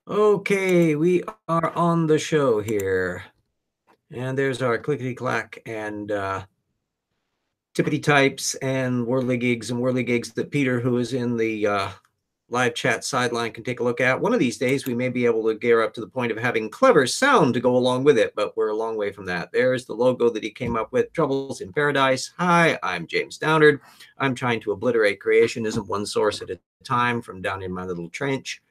Okay, we are on the show here. And there's our clickety-clack and tippity types and whirligigs that Peter, who is in the live chat sideline, can take a look at. One of these days, we may be able to gear up to the point of having clever sound to go along with it, but we're a long way from that. There's the logo that he came up with, Troubles in Paradise. Hi, I'm James Downard. I'm trying to obliterate creationism one source at a time from down in my little trench.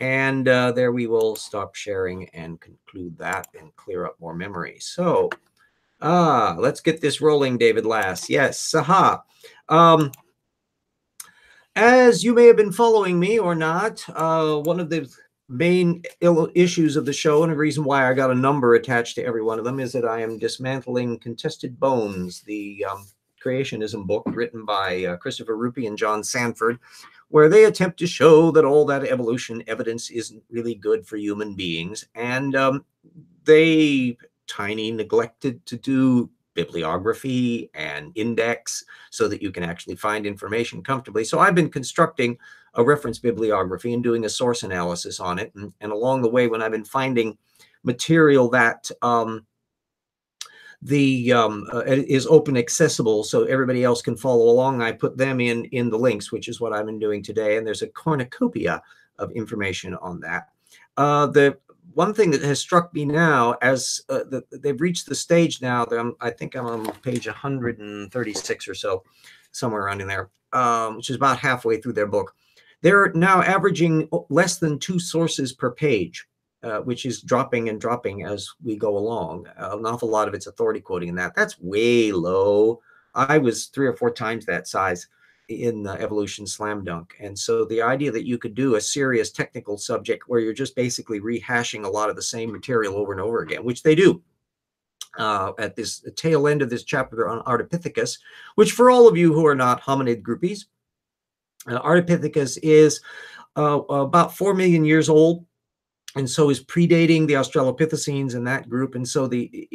And there we will stop sharing and conclude that and clear up more memory. So, let's get this rolling, David Lass. Yes, saha. As you may have been following me or not, one of the main issues of the show, and a reason why I got a number attached to every one of them, is that I am dismantling Contested Bones, the creationism book written by Christopher Rupe and John Sanford, where they attempt to show that all that evolution evidence isn't really good for human beings. And they tiny neglected to do bibliography and index so that you can actually find information comfortably. So I've been constructing a reference bibliography and doing a source analysis on it. And along the way, when I've been finding material that is open accessible so everybody else can follow along, I put them in the links, which is what I've been doing today. And there's a cornucopia of information on that. The one thing that has struck me now, as they've reached the stage now, that I think I'm on page 136 or so, somewhere around in there, which is about halfway through their book. They're now averaging less than 2 sources per page, which is dropping and dropping as we go along. An awful lot of it's authority quoting in that. That's way low. I was 3 or 4 times that size in Evolution Slam Dunk. And so the idea that you could do a serious technical subject where you're just basically rehashing a lot of the same material over and over again, which they do at this tail end of this chapter on Ardipithecus, which for all of you who are not hominid groupies, Ardipithecus is about 4 million years old, and so is predating the Australopithecines in that group. And so the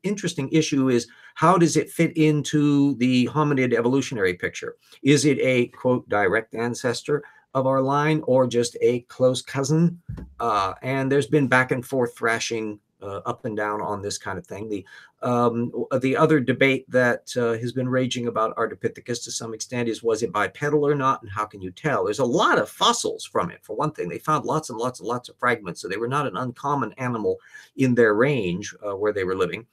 interesting issue is, how does it fit into the hominid evolutionary picture? Is it a, quote, direct ancestor of our line, or just a close cousin? And there's been back and forth thrashing up and down on this kind of thing. The other debate that has been raging about Ardipithecus to some extent is, was it bipedal or not, and how can you tell? There's a lot of fossils from it. For one thing, they found lots and lots and lots of fragments, so they were not an uncommon animal in their range where they were living.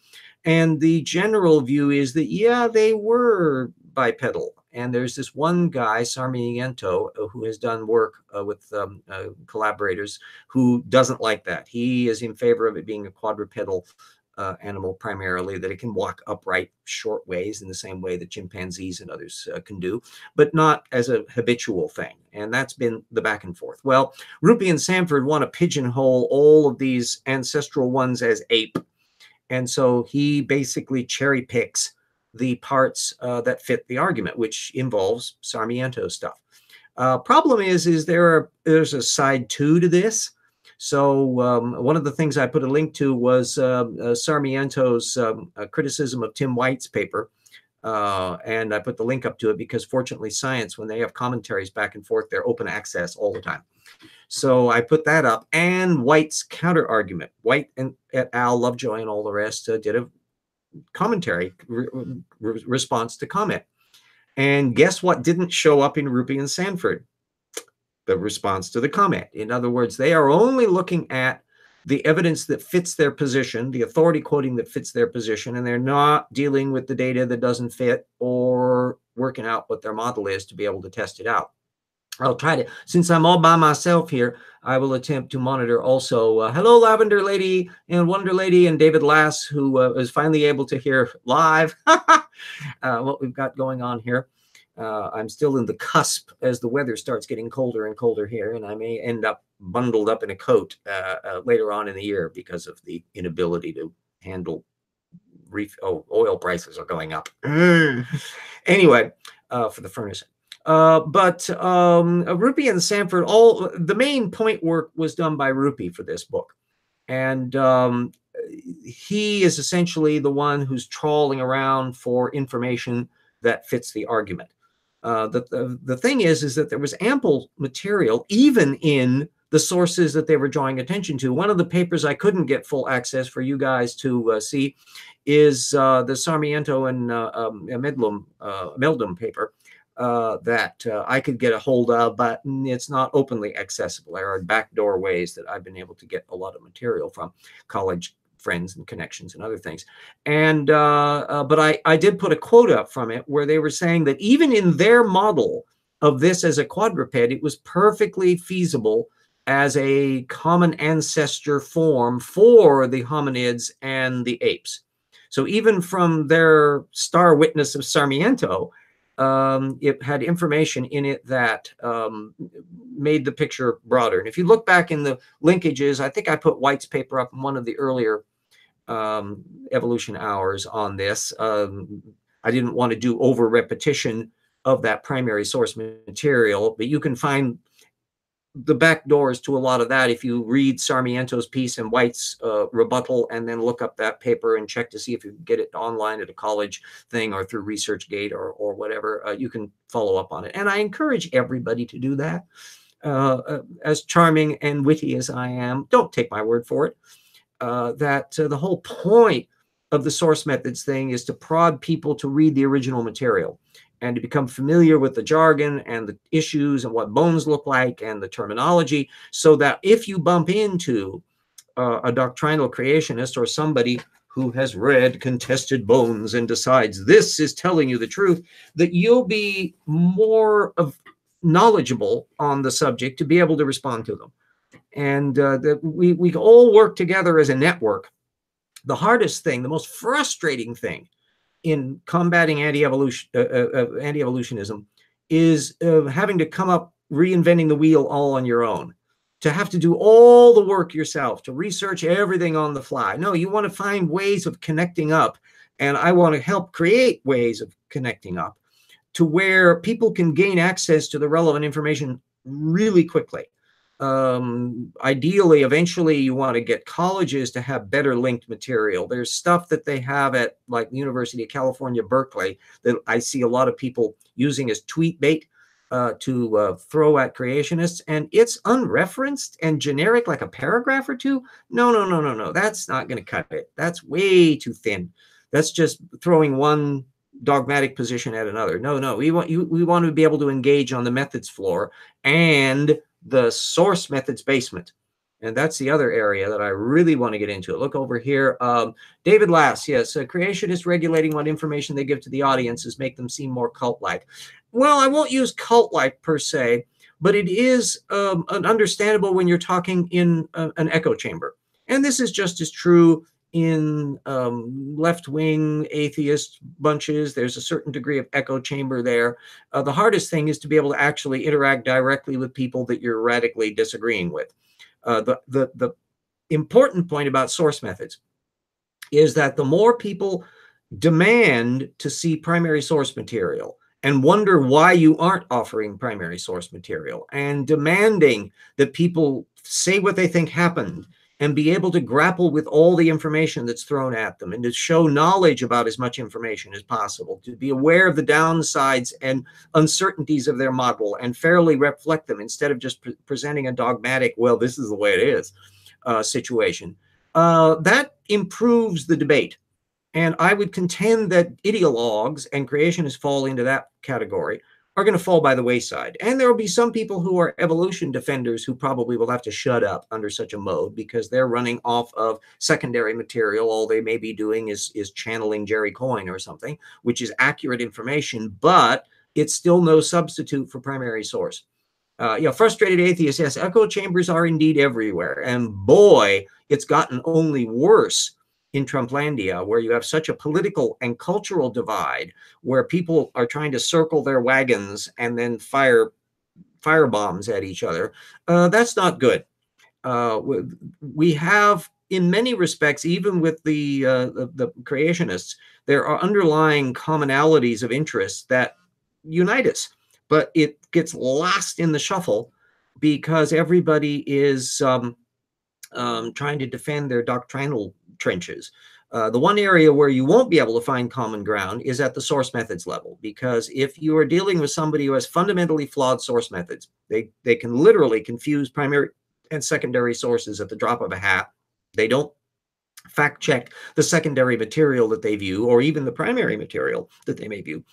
And the general view is that, yeah, they were bipedal. And there's this one guy, Sarmiento, who has done work with collaborators, who doesn't like that. He is in favor of it being a quadrupedal animal primarily, that it can walk upright short ways in the same way that chimpanzees and others can do, but not as a habitual thing. And that's been the back and forth. Well, Rupe and Sanford want to pigeonhole all of these ancestral ones as ape. And so he basically cherry picks the parts that fit the argument, which involves Sarmiento stuff. Problem is there's a side 2 to this. So one of the things I put a link to was Sarmiento's criticism of Tim White's paper. And I put the link up to it because, fortunately, Science, when they have commentaries back and forth, they're open access all the time. So I put that up, and White's counter argument. White and et al., Lovejoy, and all the rest did a commentary response to comment. And guess what didn't show up in Rupe and Sanford? The response to the comment. In other words, they are only looking at the evidence that fits their position, the authority quoting that fits their position, and they're not dealing with the data that doesn't fit or working out what their model is to be able to test it out. I'll try to, since I'm all by myself here, I will attempt to monitor also. Hello, Lavender Lady and Wonder Lady and David Lass, who is finally able to hear live what we've got going on here. I'm still in the cusp as the weather starts getting colder and colder here, and I may end up bundled up in a coat later on in the year because of the inability to handle oil prices are going up. Anyway, for the furnace. But Rupe and Sanford, the main point work was done by Rupe for this book. And he is essentially the one who's trawling around for information that fits the argument. The thing is that there was ample material, even in the sources that they were drawing attention to. One of the papers I couldn't get full access for you guys to see is the Sarmiento and Meldrum paper that I could get a hold of, but it's not openly accessible. There are backdoor ways that I've been able to get a lot of material from college friends and connections and other things. And but I did put a quote up from it where they were saying that even in their model of this as a quadruped, it was perfectly feasible as a common ancestor form for the hominids and the apes. So even from their star witness of Sarmiento, it had information in it that made the picture broader. And if you look back in the linkages, I think I put White's paper up in one of the earlier evolution hours on this. I didn't want to do over repetition of that primary source material, but you can find the back doors to a lot of that if you read Sarmiento's piece and White's rebuttal, and then look up that paper and check to see if you can get it online at a college thing or through ResearchGate or whatever. You can follow up on it. And I encourage everybody to do that. As charming and witty as I am, don't take my word for it. The whole point of the source methods thing is to prod people to read the original material and to become familiar with the jargon and the issues and what bones look like and the terminology, so that if you bump into a doctrinal creationist or somebody who has read contested bones and decides this is telling you the truth, that you'll be more knowledgeable on the subject to be able to respond to them. And that we all work together as a network. The hardest thing, the most frustrating thing in combating anti-evolutionism is having to come up reinventing the wheel all on your own, to have to do all the work yourself, to research everything on the fly. No, you want to find ways of connecting up, and I want to help create ways of connecting up to where people can gain access to the relevant information really quickly. Ideally, eventually you want to get colleges to have better linked material. There's stuff that they have at like the University of California, Berkeley, that I see a lot of people using as tweet bait to throw at creationists, and it's unreferenced and generic, like a paragraph or two. No. That's not going to cut it. That's way too thin. That's just throwing one dogmatic position at another. No. We want to be able to engage on the methods floor and the source methods basement. And that's the other area that I really want to get into. Look over here. David Lass, yes, creationists regulating what information they give to the audiences make them seem more cult-like. Well, I won't use cult-like per se, but it is understandable when you're talking in an echo chamber. And this is just as true in left-wing atheist bunches. There's a certain degree of echo chamber there. The hardest thing is to be able to actually interact directly with people that you're radically disagreeing with. The important point about source methods is that the more people demand to see primary source material and wonder why you aren't offering primary source material, and demanding that people say what they think happened and be able to grapple with all the information that's thrown at them, and to show knowledge about as much information as possible, to be aware of the downsides and uncertainties of their model and fairly reflect them instead of just presenting a dogmatic, well, this is the way it is, situation. That improves the debate. And I would contend that ideologues and creationists fall into that category are going to fall by the wayside. And there will be some people who are evolution defenders who probably will have to shut up under such a mode, because they're running off of secondary material. All they may be doing is channeling Jerry Coyne or something, which is accurate information, but it's still no substitute for primary source. Frustrated atheists, yes, echo chambers are indeed everywhere. And boy, it's gotten only worse in Trumplandia, where you have such a political and cultural divide, where people are trying to circle their wagons and then fire bombs at each other. That's not good. We have, in many respects, even with the creationists, there are underlying commonalities of interest that unite us, but it gets lost in the shuffle because everybody is trying to defend their doctrinal trenches. The one area where you won't be able to find common ground is at the source methods level, because if you are dealing with somebody who has fundamentally flawed source methods, they can literally confuse primary and secondary sources at the drop of a hat. They don't fact check the secondary material that they view, or even the primary material that they may view.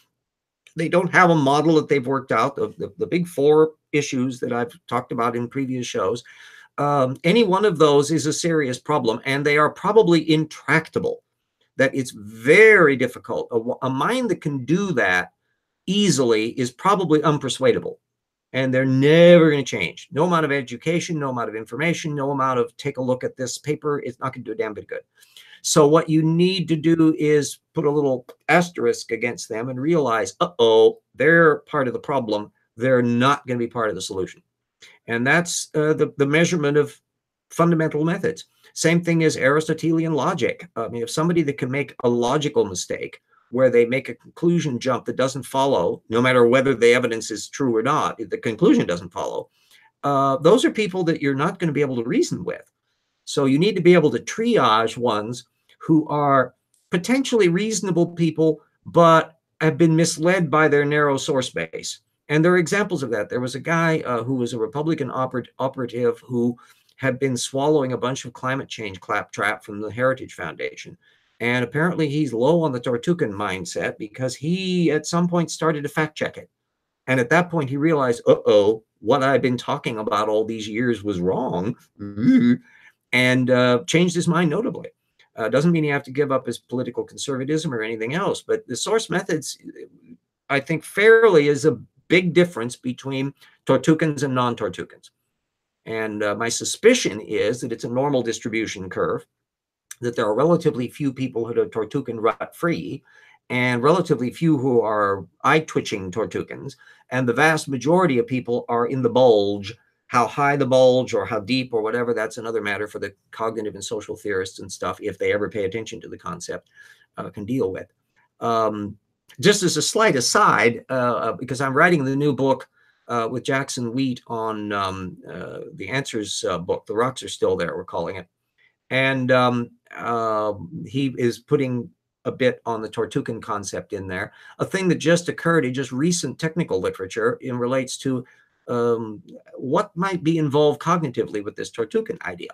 They don't have a model that they've worked out of the big four issues that I've talked about in previous shows. Any one of those is a serious problem, and they are probably intractable. That it's very difficult. A mind that can do that easily is probably unpersuadable, and they're never going to change. No amount of education, no amount of information, no amount of take a look at this paper, it's not going to do a damn bit of good. So what you need to do is put a little asterisk against them and realize, uh-oh, they're part of the problem. They're not going to be part of the solution. And that's the measurement of fundamental methods. Same thing as Aristotelian logic. I mean, if somebody that can make a logical mistake where they make a conclusion jump that doesn't follow, no matter whether the evidence is true or not, the conclusion doesn't follow, those are people that you're not going to be able to reason with. So you need to be able to triage ones who are potentially reasonable people, but have been misled by their narrow source base. And there are examples of that. There was a guy who was a Republican operative who had been swallowing a bunch of climate change claptrap from the Heritage Foundation. And apparently he's low on the Tortucan mindset because he at some point started to fact check it. And at that point he realized, uh-oh, what I've been talking about all these years was wrong, and changed his mind notably. Doesn't mean you have to give up his political conservatism or anything else, but the source methods, I think fairly is a big difference between Tortucans and non-Tortucans. And my suspicion is that it's a normal distribution curve, that there are relatively few people who are Tortucan rut-free, and relatively few who are eye-twitching Tortucans, and the vast majority of people are in the bulge. How high the bulge or how deep or whatever, that's another matter for the cognitive and social theorists and stuff, if they ever pay attention to the concept, can deal with. Just as a slight aside, because I'm writing the new book with Jackson Wheat on the Answers book, The Rocks Are Still There, we're calling it. And he is putting a bit on the Tortucan concept in there. A thing that just occurred in just recent technical literature in relates to what might be involved cognitively with this Tortucan idea.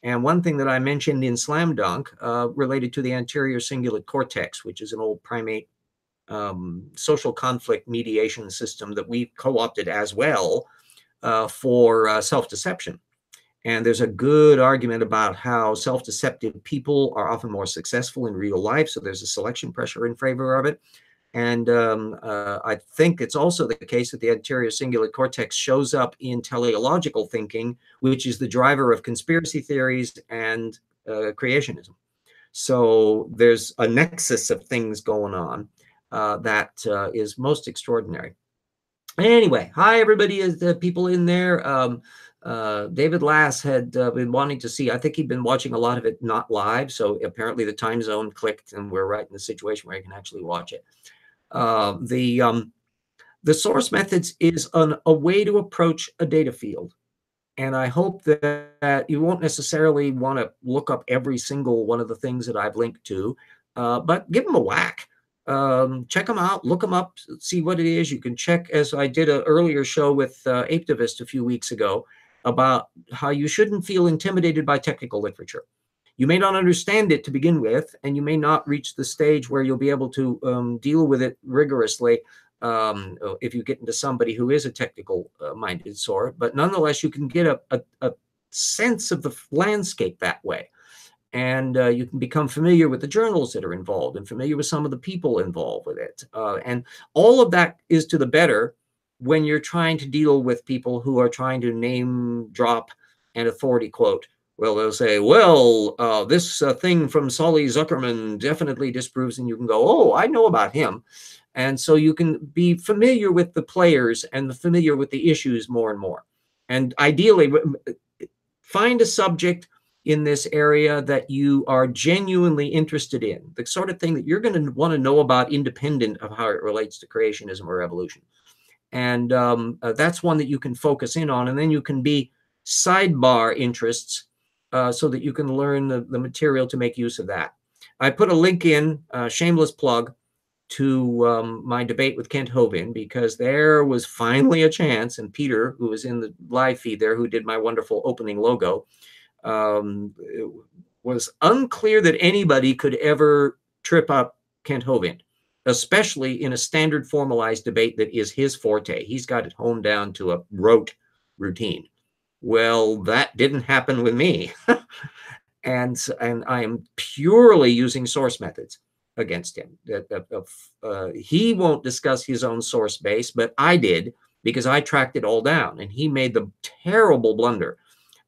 And one thing that I mentioned in Slam Dunk related to the anterior cingulate cortex, which is an old primate social conflict mediation system that we co-opted as well for self-deception. And there's a good argument about how self-deceptive people are often more successful in real life. So there's a selection pressure in favor of it. And I think it's also the case that the anterior cingulate cortex shows up in teleological thinking, which is the driver of conspiracy theories and creationism. So there's a nexus of things going on that is most extraordinary. Anyway, hi everybody, is the people in there. David Lass had been wanting to see, I think he'd been watching a lot of it not live, so apparently the time zone clicked and we're right in the situation where you can actually watch it. The source methods is a way to approach a data field. And I hope that you won't necessarily want to look up every single one of the things that I've linked to, but give them a whack. Check them out, look them up, see what it is. You can check, as I did an earlier show with Apevist a few weeks ago, about how you shouldn't feel intimidated by technical literature. You may not understand it to begin with, and you may not reach the stage where you'll be able to deal with it rigorously if you get into somebody who is a technical minded sort, but nonetheless, you can get a sense of the landscape that way. And you can become familiar with the journals that are involved and familiar with some of the people involved with it. And all of that is to the better when you're trying to deal with people who are trying to name drop an authority quote. Well, they'll say, well, this thing from Solly Zuckerman definitely disproves, and you can go, oh, I know about him. And so you can be familiar with the players and familiar with the issues more and more. And ideally, find a subject in this area that you are genuinely interested in, the sort of thing that you're going to want to know about independent of how it relates to creationism or evolution. And that's one that you can focus in on, and then you can be sidebar interests so that you can learn the material to make use of that. I put a link in, shameless plug, to my debate with Kent Hovind, because there was finally a chance, and Peter, who was in the live feed there, who did my wonderful opening logo, it was unclear that anybody could ever trip up Kent Hovind, especially in a standard formalized debate that is his forte. He's got it honed down to a rote routine. Well, that didn't happen with me. and I am purely using source methods against him. He won't discuss his own source base, but I did, because I tracked it all down. And he made the terrible blunder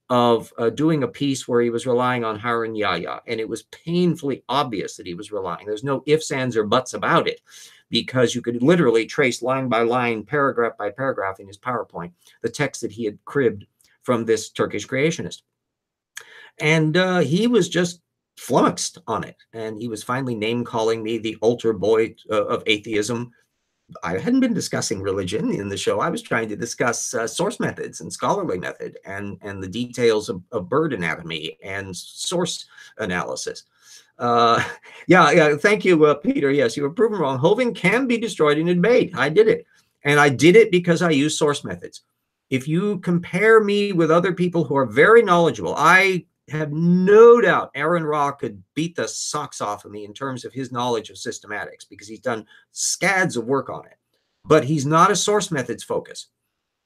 of doing a piece where he was relying on Harun Yahya, and it was painfully obvious that he was relying. There's no ifs, ands, or buts about it, because you could literally trace line by line, paragraph by paragraph in his PowerPoint, the text that he had cribbed from this Turkish creationist. And he was just flummoxed on it. And he was finally name-calling me the altar boy of atheism. I hadn't been discussing religion in the show. I was trying to discuss source methods and scholarly method and the details of bird anatomy and source analysis. Yeah, thank you, Peter. Yes, you were proven wrong. Hovind can be destroyed in a debate. I did it. And I did it because I use source methods. If you compare me with other people who are very knowledgeable, I have no doubt Aaron Ra could beat the socks off of me in terms of his knowledge of systematics, because he's done scads of work on it. But he's not a source methods focus.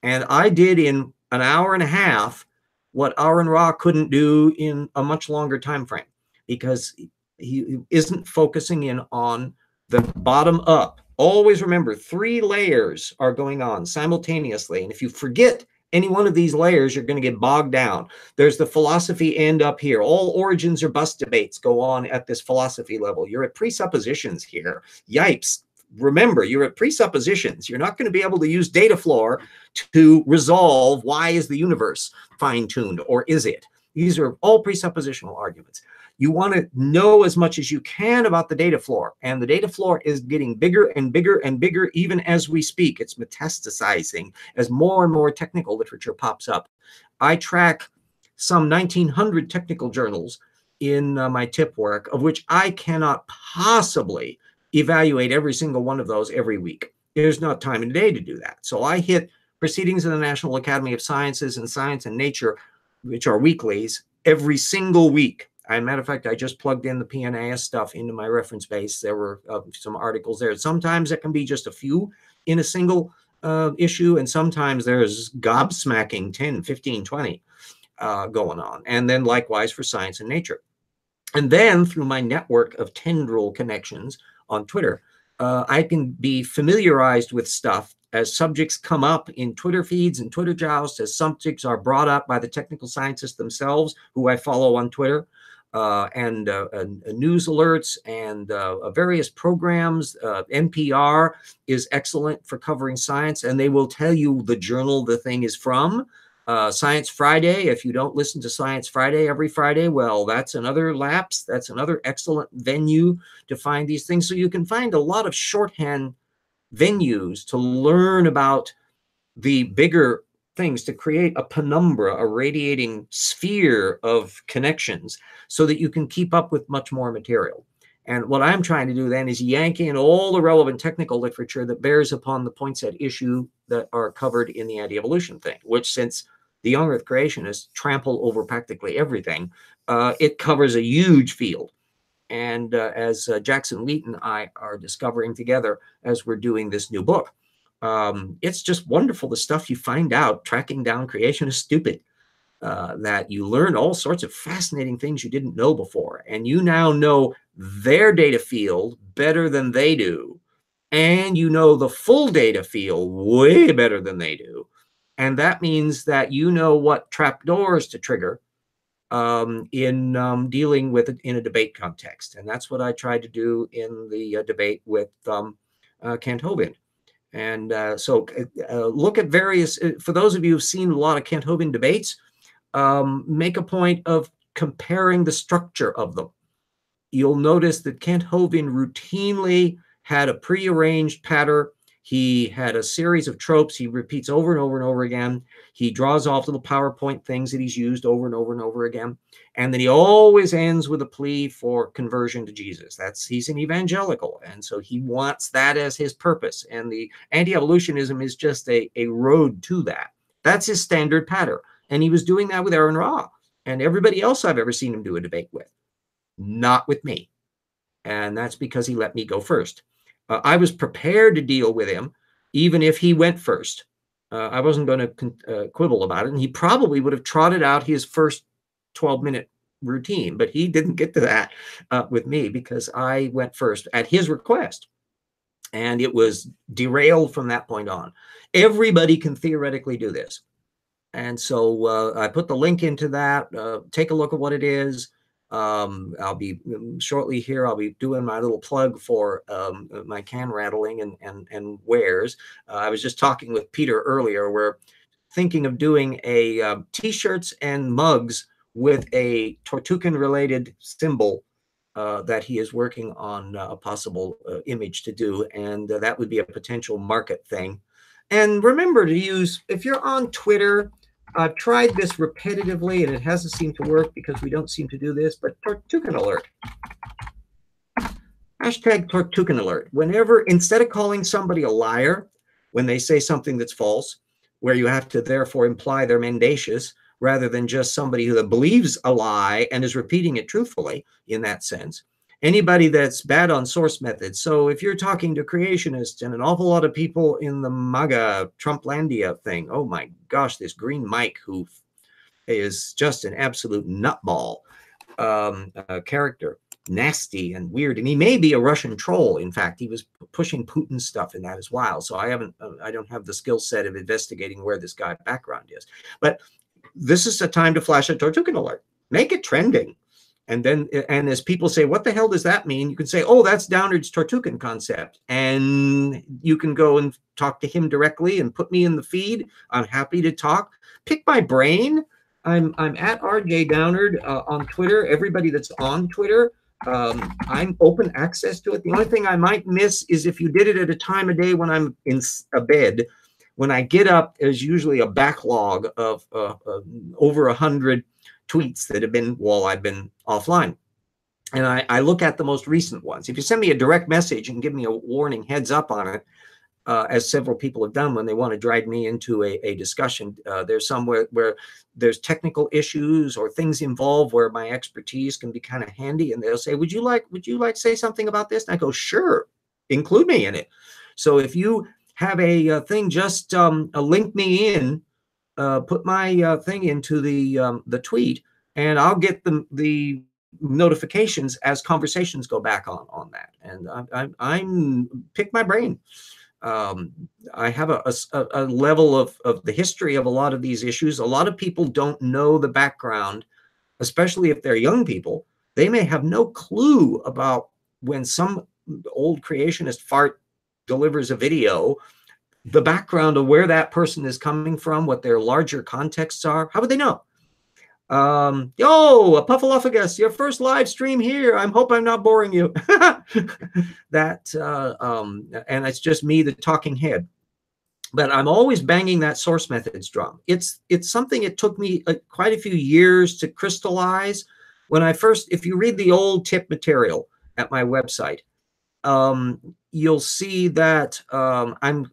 And I did in an hour and a half what Aaron Ra couldn't do in a much longer time frame, because he isn't focusing in on the bottom up. Always remember, 3 layers are going on simultaneously. And if you forget any one of these layers, you're going to get bogged down. There's the philosophy end up here. All origins or bust debates go on at this philosophy level. You're at presuppositions here. Yipes. Remember, you're at presuppositions. You're not going to be able to use data floor to resolve why is the universe fine-tuned, or is it? These are all presuppositional arguments. You want to know as much as you can about the data floor, and the data floor is getting bigger and bigger and bigger even as we speak. It's metastasizing as more and more technical literature pops up. I track some 1,900 technical journals in my tip work, of which I cannot possibly evaluate every single one of those every week. There's not time in the day to do that. So I hit Proceedings of the National Academy of Sciences and Science and Nature, which are weeklies, every single week. As a matter of fact, I just plugged in the PNAS stuff into my reference base. There were some articles there. Sometimes it can be just a few in a single issue, and sometimes there's gobsmacking 10, 15, 20 going on. And then likewise for Science and Nature. And then through my network of tendril connections on Twitter, I can be familiarized with stuff as subjects come up in Twitter feeds and Twitter jousts, as subjects are brought up by the technical scientists themselves, who I follow on Twitter, and news alerts and various programs. NPR is excellent for covering science, and they will tell you the journal the thing is from. Science Friday, if you don't listen to Science Friday every Friday, well, that's another lapse. That's another excellent venue to find these things. So you can find a lot of shorthand venues to learn about the bigger things, to create a penumbra, a radiating sphere of connections, so that you can keep up with much more material. And what I'm trying to do then is yank in all the relevant technical literature that bears upon the points at issue that are covered in the anti-evolution thing, which, since the young earth creationists trample over practically everything, it covers a huge field. And as Jackson Wheat and I are discovering together as we're doing this new book, it's just wonderful, the stuff you find out tracking down Creation is Stupid, that you learn all sorts of fascinating things you didn't know before. And you now know their data field better than they do. And you know the full data field way better than they do. And that means that you know what trapdoors to trigger in dealing with it in a debate context. And that's what I tried to do in the debate with Kent Hovind. And so look at various, for those of you who've seen a lot of Kent Hovind debates, make a point of comparing the structure of them. You'll notice that Kent Hovind routinely had a prearranged patter. He had a series of tropes he repeats over and over and over again. He draws off little PowerPoint things that he's used over and over and over again. And then he always ends with a plea for conversion to Jesus. He's an evangelical. And so he wants that as his purpose. And the anti-evolutionism is just a road to that. That's his standard pattern. And he was doing that with Aaron Ra and everybody else I've ever seen him do a debate with. Not with me. And that's because he let me go first. I was prepared to deal with him, even if he went first. I wasn't going to quibble about it. And he probably would have trotted out his first 12-minute routine, but he didn't get to that with me because I went first at his request. And it was derailed from that point on. Everybody can theoretically do this. And so I put the link into that. Take a look at what it is. I'll be shortly here. I'll be doing my little plug for my can rattling and wares. I was just talking with Peter earlier. We're thinking of doing a t-shirts and mugs with a Tortugan related symbol that he is working on a possible image to do. And that would be a potential market thing. And remember to use, if you're on Twitter, I've tried this repetitively and it hasn't seemed to work because we don't seem to do this, but Tortugan alert. Hashtag Tortugan alert. Whenever, instead of calling somebody a liar when they say something that's false, where you have to therefore imply they're mendacious, rather than just somebody who believes a lie and is repeating it truthfully in that sense. Anybody that's bad on source methods. So if you're talking to creationists and an awful lot of people in the MAGA Trumplandia thing, oh my gosh, this green Mike who is just an absolute nutball character, nasty and weird. And he may be a Russian troll. In fact, he was pushing Putin stuff in that as well. So I don't have the skill set of investigating where this guy's background is. But this is a time to flash a Tortugan alert. Make it trending. And then, and as people say, what the hell does that mean? You can say, oh, that's Downard's Tortugan concept. And you can go and talk to him directly and put me in the feed. I'm happy to talk. Pick my brain. I'm at RJ Downard on Twitter. Everybody that's on Twitter, I'm open access to it. The only thing I might miss is if you did it at a time of day when I'm in a bed. When I get up, there's usually a backlog of over 100 tweets that have been while I've been offline. And I look at the most recent ones. If you send me a direct message and give me a warning heads up on it, as several people have done when they want to drag me into a discussion, there's somewhere where there's technical issues or things involved where my expertise can be kind of handy. And they'll say, would you like to say something about this? And I go, sure, include me in it. So if you have a thing, just link me in, put my thing into the tweet, and I'll get the notifications as conversations go back on that. And I'm pick my brain. I have a level of the history of a lot of these issues. A lot of people don't know the background, especially if they're young people. They may have no clue about when some old creationist fart delivers a video, the background of where that person is coming from, what their larger contexts are. How would they know? Yo, Ardipithecus, your first live stream here. I hope I'm not boring you. And it's just me, the talking head. But I'm always banging that source methods drum. It's something it took me quite a few years to crystallize. When I first, if you read the old tip material at my website, you'll see that I'm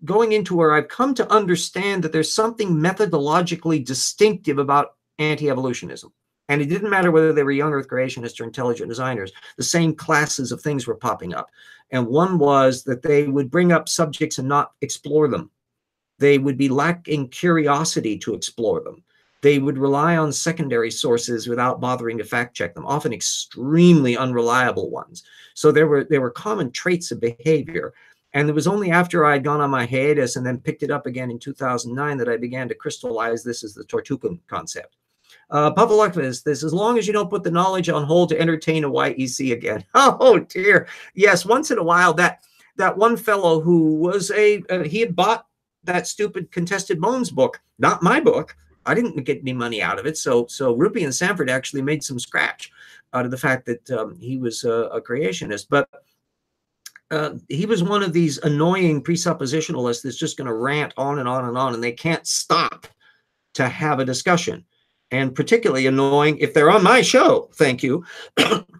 going into where I've come to understand that there's something methodologically distinctive about anti-evolutionism. And it didn't matter whether they were young earth creationists or intelligent designers, the same classes of things were popping up. And one was that they would bring up subjects and not explore them. They would be lacking curiosity to explore them. They would rely on secondary sources without bothering to fact check them, often extremely unreliable ones. So there were common traits of behavior. And it was only after I'd gone on my hiatus and then picked it up again in 2009 that I began to crystallize this as the Tortugan concept. Ardipithecus, this, as long as you don't put the knowledge on hold to entertain a YEC again. Oh dear. Yes, once in a while, that one fellow who was he had bought that stupid Contested Bones book, not my book. I didn't get any money out of it. So Rupe and Sanford actually made some scratch out of the fact that he was a creationist. But he was one of these annoying presuppositionalists that's just going to rant on and on and on, and they can't stop to have a discussion. And particularly annoying if they're on my show. Thank you.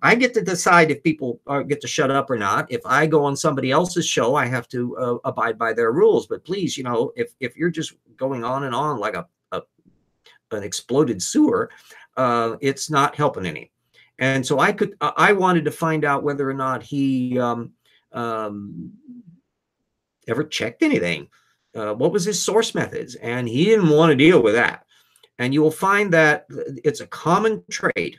I get to decide if people get to shut up or not. If I go on somebody else's show, I have to abide by their rules. But please, you know, if you're just going on and on like an exploded sewer, it's not helping any. And so I wanted to find out whether or not he ever checked anything. What was his source methods? And he didn't want to deal with that. And you will find that it's a common trait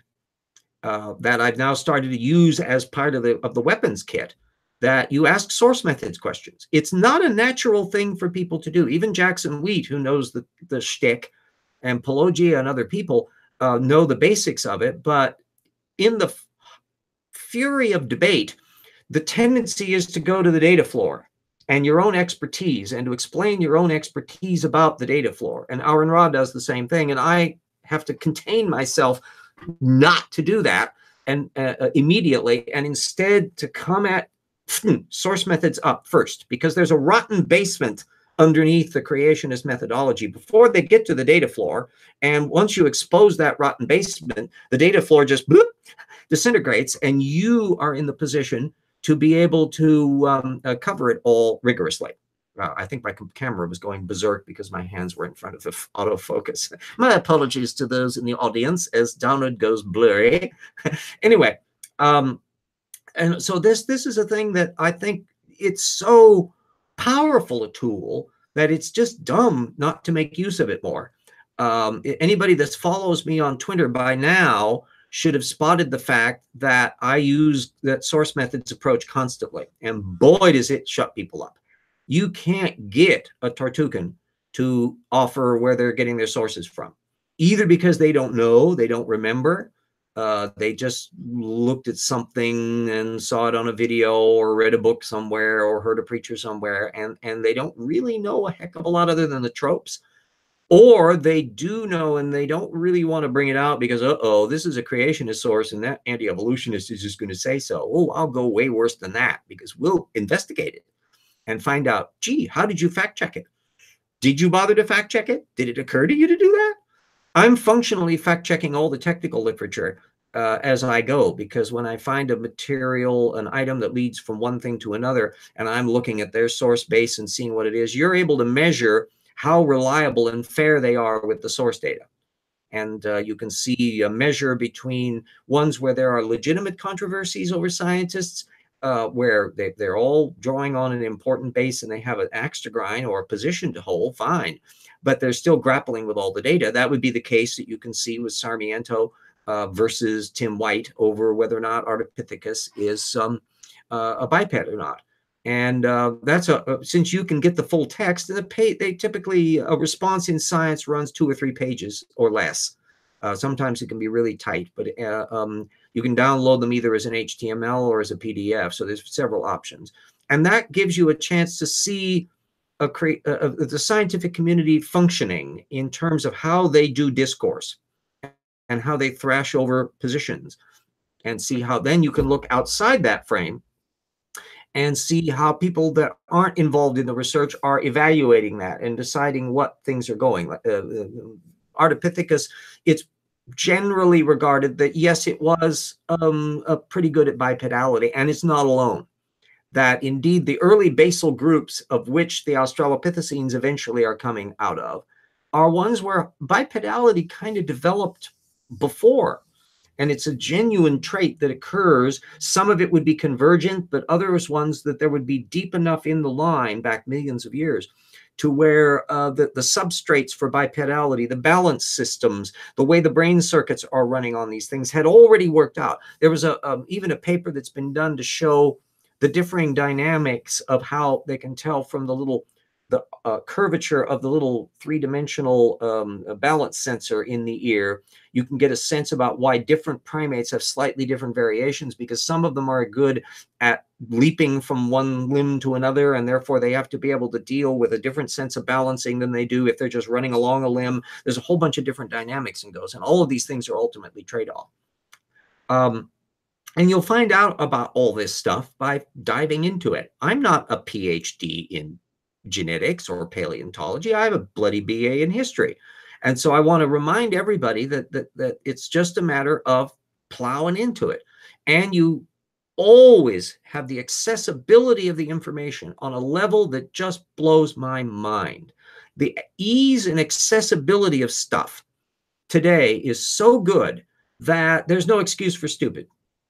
that I've now started to use as part of the weapons kit, that you ask source methods questions. It's not a natural thing for people to do. Even Jackson Wheat, who knows the shtick, and Pelagia and other people know the basics of it. But in the fury of debate, the tendency is to go to the data floor and your own expertise, and to explain your own expertise about the data floor. And Aaron Ra does the same thing. And I have to contain myself not to do that and immediately, and instead to come at source methods up first, because there's a rotten basement underneath the creationist methodology before they get to the data floor. And once you expose that rotten basement, the data floor just bloop, disintegrates, and you are in the position to be able to cover it all rigorously. I think my camera was going berserk because my hands were in front of the autofocus. My apologies to those in the audience as downward goes blurry. Anyway, and so this is a thing that I think it's so powerful a tool that it's just dumb not to make use of it more. Anybody that follows me on Twitter by now should have spotted the fact that I use that source methods approach constantly. And boy, does it shut people up. You can't get a Tartucan to offer where they're getting their sources from, either because they don't know, they don't remember, they just looked at something and saw it on a video or read a book somewhere or heard a preacher somewhere, and they don't really know a heck of a lot other than the tropes. Or they do know and they don't really want to bring it out because, uh-oh, this is a creationist source and that anti-evolutionist is just going to say so. Oh, I'll go way worse than that because we'll investigate it and find out, gee, how did you fact check it? Did you bother to fact check it? Did it occur to you to do that? I'm functionally fact checking all the technical literature as I go, because when I find a material, an item that leads from one thing to another, and I'm looking at their source base and seeing what it is, you're able to measure how reliable and fair they are with the source data. And you can see a measure between ones where there are legitimate controversies over scientists, where they're all drawing on an important base and they have an axe to grind or a position to hold, fine. But they're still grappling with all the data. That would be the case that you can see with Sarmiento versus Tim White over whether or not Ardipithecus is a biped or not. And that's since you can get the full text, they typically, a response in science runs 2 or 3 pages or less. Sometimes it can be really tight, but you can download them either as an HTML or as a PDF. So there's several options. And that gives you a chance to see the scientific community functioning in terms of how they do discourse and how they thrash over positions, and see how then you can look outside that frame and see how people that aren't involved in the research are evaluating that and deciding what things are going. Ardipithecus, it's generally regarded that, yes, it was pretty good at bipedality, and it's not alone. That indeed the early basal groups, of which the Australopithecines eventually are coming out of, are ones where bipedality kind of developed before. And it's a genuine trait that occurs. Some of it would be convergent, but others ones that there would be deep enough in the line back millions of years to where the substrates for bipedality, the balance systems, the way the brain circuits are running on these things had already worked out. There was even a paper that's been done to show the differing dynamics of how they can tell from the curvature of the little 3-dimensional balance sensor in the ear. You can get a sense about why different primates have slightly different variations, because some of them are good at leaping from one limb to another, and therefore they have to be able to deal with a different sense of balancing than they do if they're just running along a limb. There's a whole bunch of different dynamics in those, and all of these things are ultimately trade-off. And you'll find out about all this stuff by diving into it. I'm not a PhD in genetics or paleontology. I have a bloody BA in history. And so I want to remind everybody that it's just a matter of plowing into it. And you always have the accessibility of the information on a level that just blows my mind. The ease and accessibility of stuff today is so good that there's no excuse for stupid.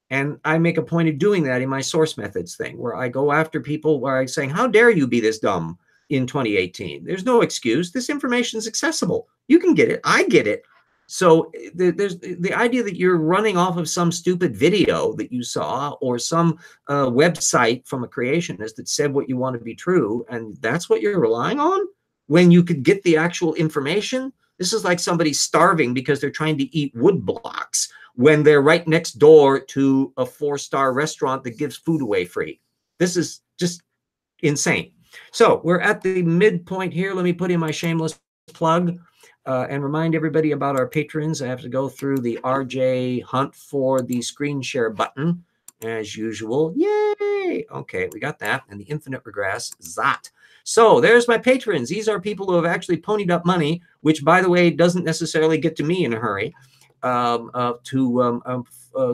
And I make a point of doing that in my source methods thing, where I go after people where I'm saying, how dare you be this dumb in 2018? There's no excuse. This information is accessible. You can get it. I get it. So there's the idea that you're running off of some stupid video that you saw or some website from a creationist that said what you want to be true, and that's what you're relying on when you could get the actual information. This is like somebody starving because they're trying to eat wood blocks when they're right next door to a 4-star restaurant that gives food away free. This is just insane. So we're at the midpoint here. Let me put in my shameless plug and remind everybody about our patrons. I have to go through the RJ hunt for the screen share button as usual. Yay! Okay, we got that. And the infinite regress, Zot. So there's my patrons. These are people who have actually ponied up money, which, by the way, doesn't necessarily get to me in a hurry, to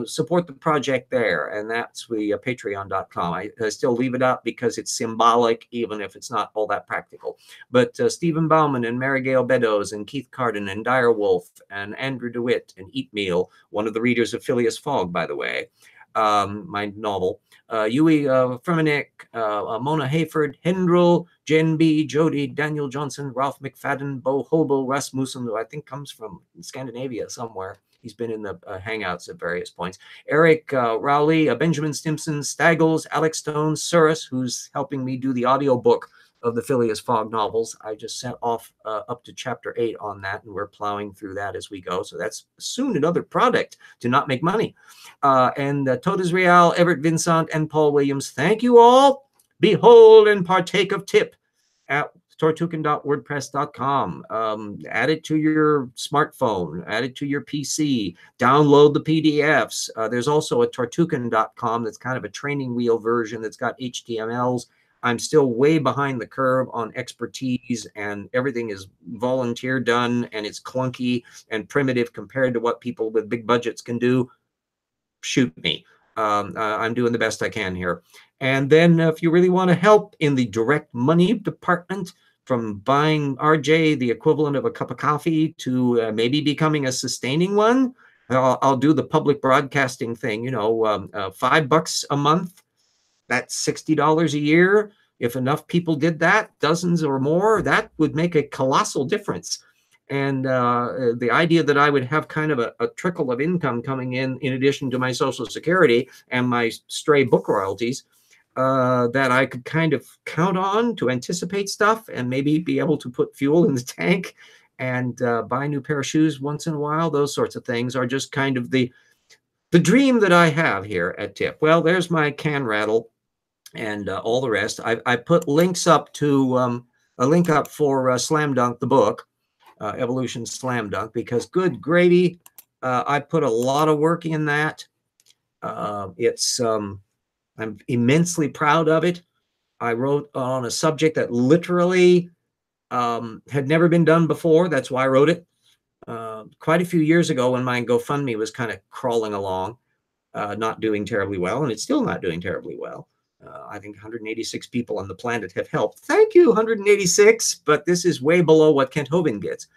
support the project there. And that's the patreon.com. I still leave it up because it's symbolic, even if it's not all that practical. But Stephen Bauman and Marigale Beddoes and Keith Carden and Dire Wolf and Andrew DeWitt and Eat Meal, one of the readers of Phileas Fogg, by the way, my novel, Yui Fermanek, Mona Hayford, Hendrel, Jen B, Jody, Daniel Johnson, Ralph McFadden, Bo Hobo, Rasmussen, who I think comes from Scandinavia somewhere. He's been in the Hangouts at various points. Eric Rowley, Benjamin Stimson, Staggles, Alex Stone, Surus, who's helping me do the audiobook of the Phileas Fogg novels. I just sent off up to chapter 8 on that, and we're plowing through that as we go. So that's soon another product to not make money. And Todas Real, Everett Vincent, and Paul Williams. Thank you all. Behold and partake of tip at tortucan.wordpress.com. Add it to your smartphone, add it to your PC, download the PDFs. There's also a tortucan.com that's kind of a training wheel version that's got HTMLs. I'm still way behind the curve on expertise, and everything is volunteer done, and it's clunky and primitive compared to what people with big budgets can do. Shoot me. I'm doing the best I can here. And then if you really want to help in the direct money department, from buying RJ the equivalent of a cup of coffee to maybe becoming a sustaining one, I'll do the public broadcasting thing, you know, $5 a month. That's $60 a year. If enough people did that, dozens or more, that would make a colossal difference. And the idea that I would have kind of a trickle of income coming in addition to my Social Security and my stray book royalties, that I could kind of count on to anticipate stuff and maybe be able to put fuel in the tank and buy a new pair of shoes once in a while. Those sorts of things are just kind of the dream that I have here at TIP. Well, there's my can rattle and all the rest. I put links up to a link up for Slam Dunk, the book, Evolution Slam Dunk, because good gravy, I put a lot of work in that. I'm immensely proud of it. I wrote on a subject that literally had never been done before. That's why I wrote it. Quite a few years ago when my GoFundMe was kind of crawling along, not doing terribly well, and it's still not doing terribly well. I think 186 people on the planet have helped. Thank you, 186, but this is way below what Kent Hovind gets.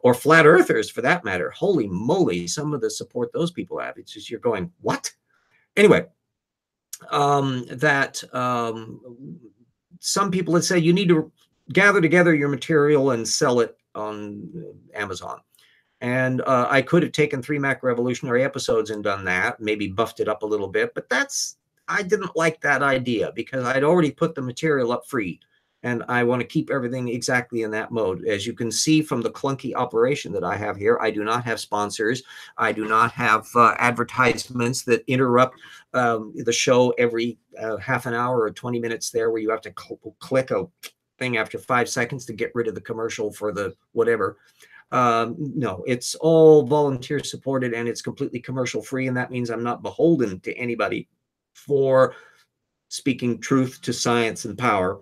Or flat earthers for that matter. Holy moly, some of the support those people have. It's just, you're going, what? Anyway, some people would say you need to gather together your material and sell it on Amazon. And I could have taken 3 macroevolutionary episodes and done that, maybe buffed it up a little bit, but I didn't like that idea because I'd already put the material up free. And I want to keep everything exactly in that mode. As you can see from the clunky operation that I have here, I do not have sponsors. I do not have advertisements that interrupt the show every half an hour or 20 minutes there where you have to click a thing after 5 seconds to get rid of the commercial for the whatever. No, it's all volunteer supported and it's completely commercial free. And that means I'm not beholden to anybody for speaking truth to science and power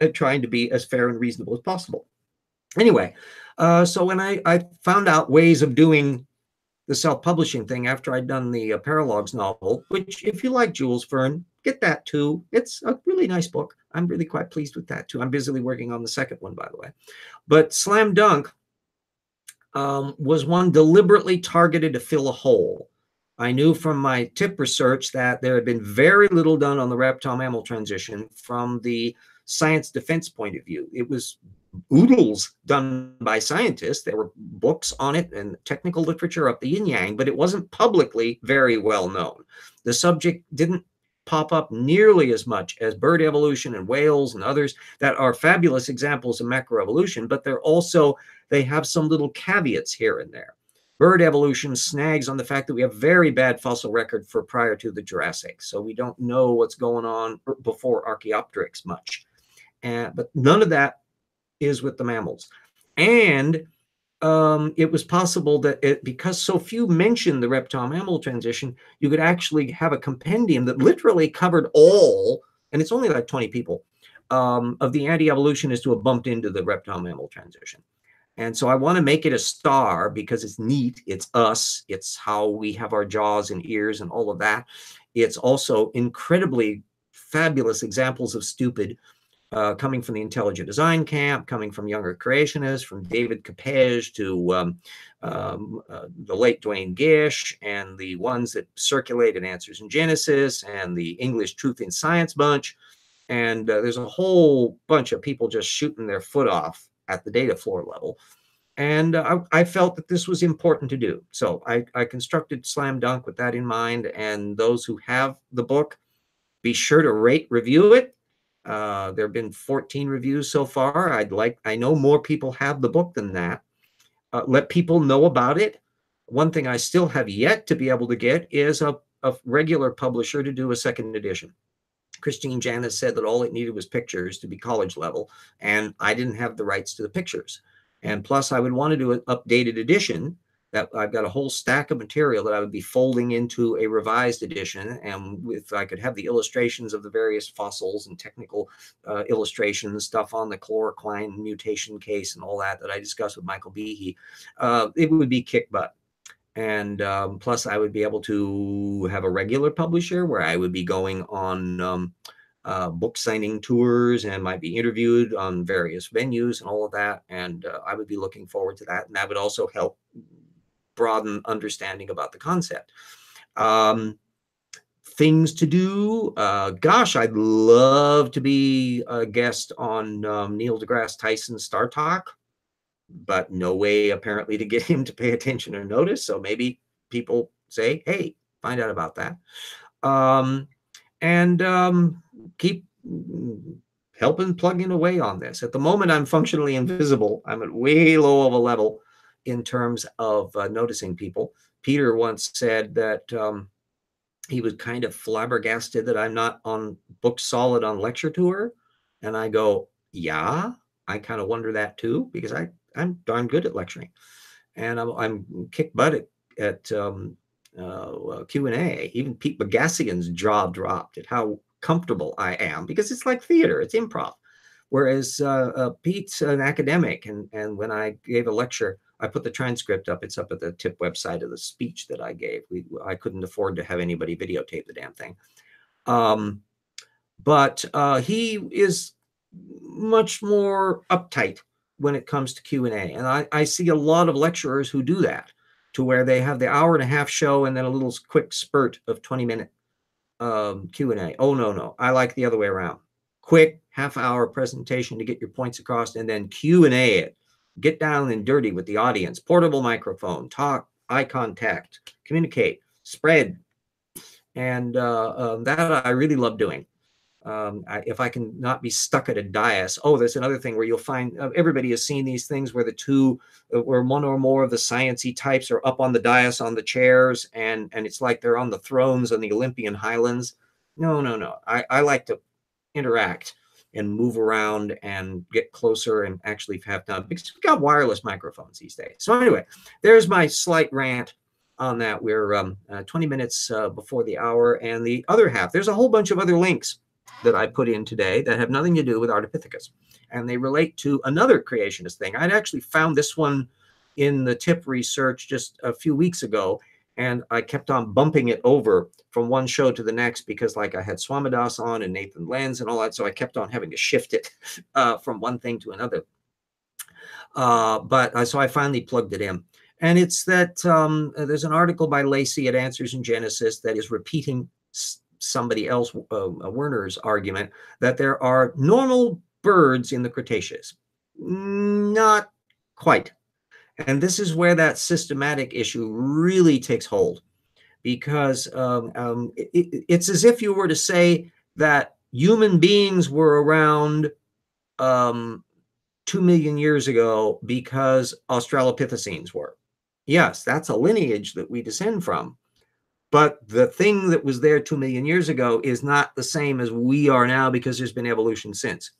and trying to be as fair and reasonable as possible. Anyway, so when I found out ways of doing the self-publishing thing after I'd done the Paralogs novel, which if you like Jules Verne, get that too. It's a really nice book. I'm really quite pleased with that too. I'm busily working on the second one, by the way. But Slam Dunk was one deliberately targeted to fill a hole. I knew from my tip research that there had been very little done on the reptile-mammal transition from the science defense point of view. It was oodles done by scientists. There were books on it and technical literature up the yin yang, but it wasn't publicly very well known. The subject didn't pop up nearly as much as bird evolution and whales and others that are fabulous examples of macroevolution, but they're also, they have some little caveats here and there. Bird evolution snags on the fact that we have very bad fossil record for prior to the Jurassic, so we don't know what's going on before Archaeopteryx much. But none of that is with the mammals. And it was possible that because so few mentioned the reptile-mammal transition, you could actually have a compendium that literally covered all, and it's only like 20 people, of the anti-evolutionists who have bumped into the reptile-mammal transition. And so I want to make it a star because it's neat. It's us. It's how we have our jaws and ears and all of that. It's also incredibly fabulous examples of stupid coming from the intelligent design camp, coming from younger creationists, from David Capege to the late Dwayne Gish, and the ones that circulated Answers in Genesis, and the English Truth in Science bunch. And there's a whole bunch of people just shooting their foot off at the data floor level. And I felt that this was important to do. So I constructed Slam Dunk with that in mind. And those who have the book, be sure to rate, review it. There have been 14 reviews so far. I know more people have the book than that. Let people know about it. One thing I still have yet to be able to get is a regular publisher to do a second edition. Christine Janis said that all it needed was pictures to be college level, and I didn't have the rights to the pictures. And plus, I would want to do an updated edition. That I've got a whole stack of material that I would be folding into a revised edition, and if I could have the illustrations of the various fossils and technical illustrations, stuff on the chloroquine mutation case and all that I discussed with Michael Behe, it would be kick butt. And plus, I would be able to have a regular publisher where I would be going on book signing tours and might be interviewed on various venues and all of that. And I would be looking forward to that. And that would also help broaden understanding about the concept. Things to do. Gosh, I'd love to be a guest on Neil deGrasse Tyson's Star Talk, but no way apparently to get him to pay attention or notice. So maybe people say, hey, find out about that. Keep helping plugging away on this. At the moment, I'm functionally invisible. I'm at way low of a level in terms of noticing people. Peter once said that he was kind of flabbergasted that I'm not on book solid on lecture tour. And I go, yeah, I kind of wonder that too, because I'm darn good at lecturing. And I'm kick butt at Q&A. Even Pete Bagassian's jaw dropped at how comfortable I am, because it's like theater, it's improv. Whereas Pete's an academic, and when I gave a lecture, I put the transcript up. It's up at the tip website of the speech that I gave. I couldn't afford to have anybody videotape the damn thing. But he is much more uptight when it comes to Q&A. And I see a lot of lecturers who do that, to where they have the hour-and-a-half show and then a little quick spurt of 20-minute Q&A. Oh, no. I like the other way around. Quick half-hour presentation to get your points across, and then Q&A it. Get down and dirty with the audience. Portable microphone, talk, eye contact, communicate, spread. And that I really love doing. If I can not be stuck at a dais. Oh, there's another thing where you'll find everybody has seen these things where where one or more of the sciencey types are up on the dais on the chairs, and it's like they're on the thrones on the Olympian Highlands. No. I like to interact. and move around and get closer and actually have time, because we've got wireless microphones these days. So anyway, there's my slight rant on that. We're 20 minutes before the hour, and the other half, there's a whole bunch of other links that I put in today that have nothing to do with Ardipithecus, and they relate to another creationist thing. I'd actually found this one in the tip research just a few weeks ago, and I kept on bumping it over from one show to the next because, like, I had Swamidas on and Nathan Lenz and all that, so I kept on having to shift it from one thing to another. So I finally plugged it in. And it's that there's an article by Lacey at Answers in Genesis that is repeating somebody else, Werner's argument, that there are normal birds in the Cretaceous. Not quite. And this is where that systematic issue really takes hold, because it's as if you were to say that human beings were around 2 million years ago because Australopithecines were. Yes, that's a lineage that we descend from. But the thing that was there 2 million years ago is not the same as we are now, because there's been evolution since.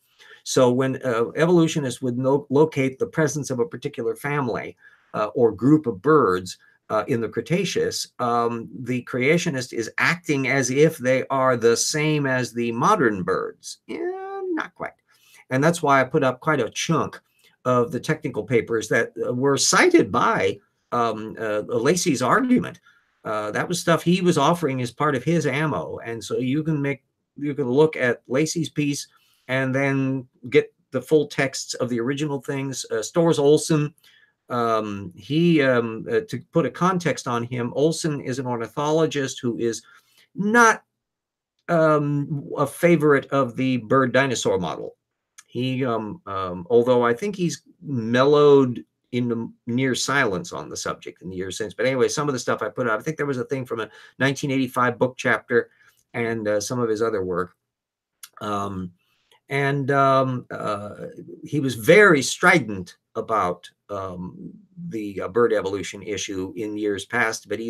So when evolutionists would locate the presence of a particular family or group of birds in the Cretaceous, the creationist is acting as if they are the same as the modern birds. Yeah, not quite. And that's why I put up quite a chunk of the technical papers that were cited by Lacey's argument. That was stuff he was offering as part of his ammo. And so you can look at Lacey's piece and then get the full texts of the original things. Storrs Olson, to put a context on him, Olson is an ornithologist who is not a favorite of the bird dinosaur model. He, although I think he's mellowed into near silence on the subject in the years since. But anyway, some of the stuff I put out, I think there was a thing from a 1985 book chapter and some of his other work. He was very strident about the bird evolution issue in years past, but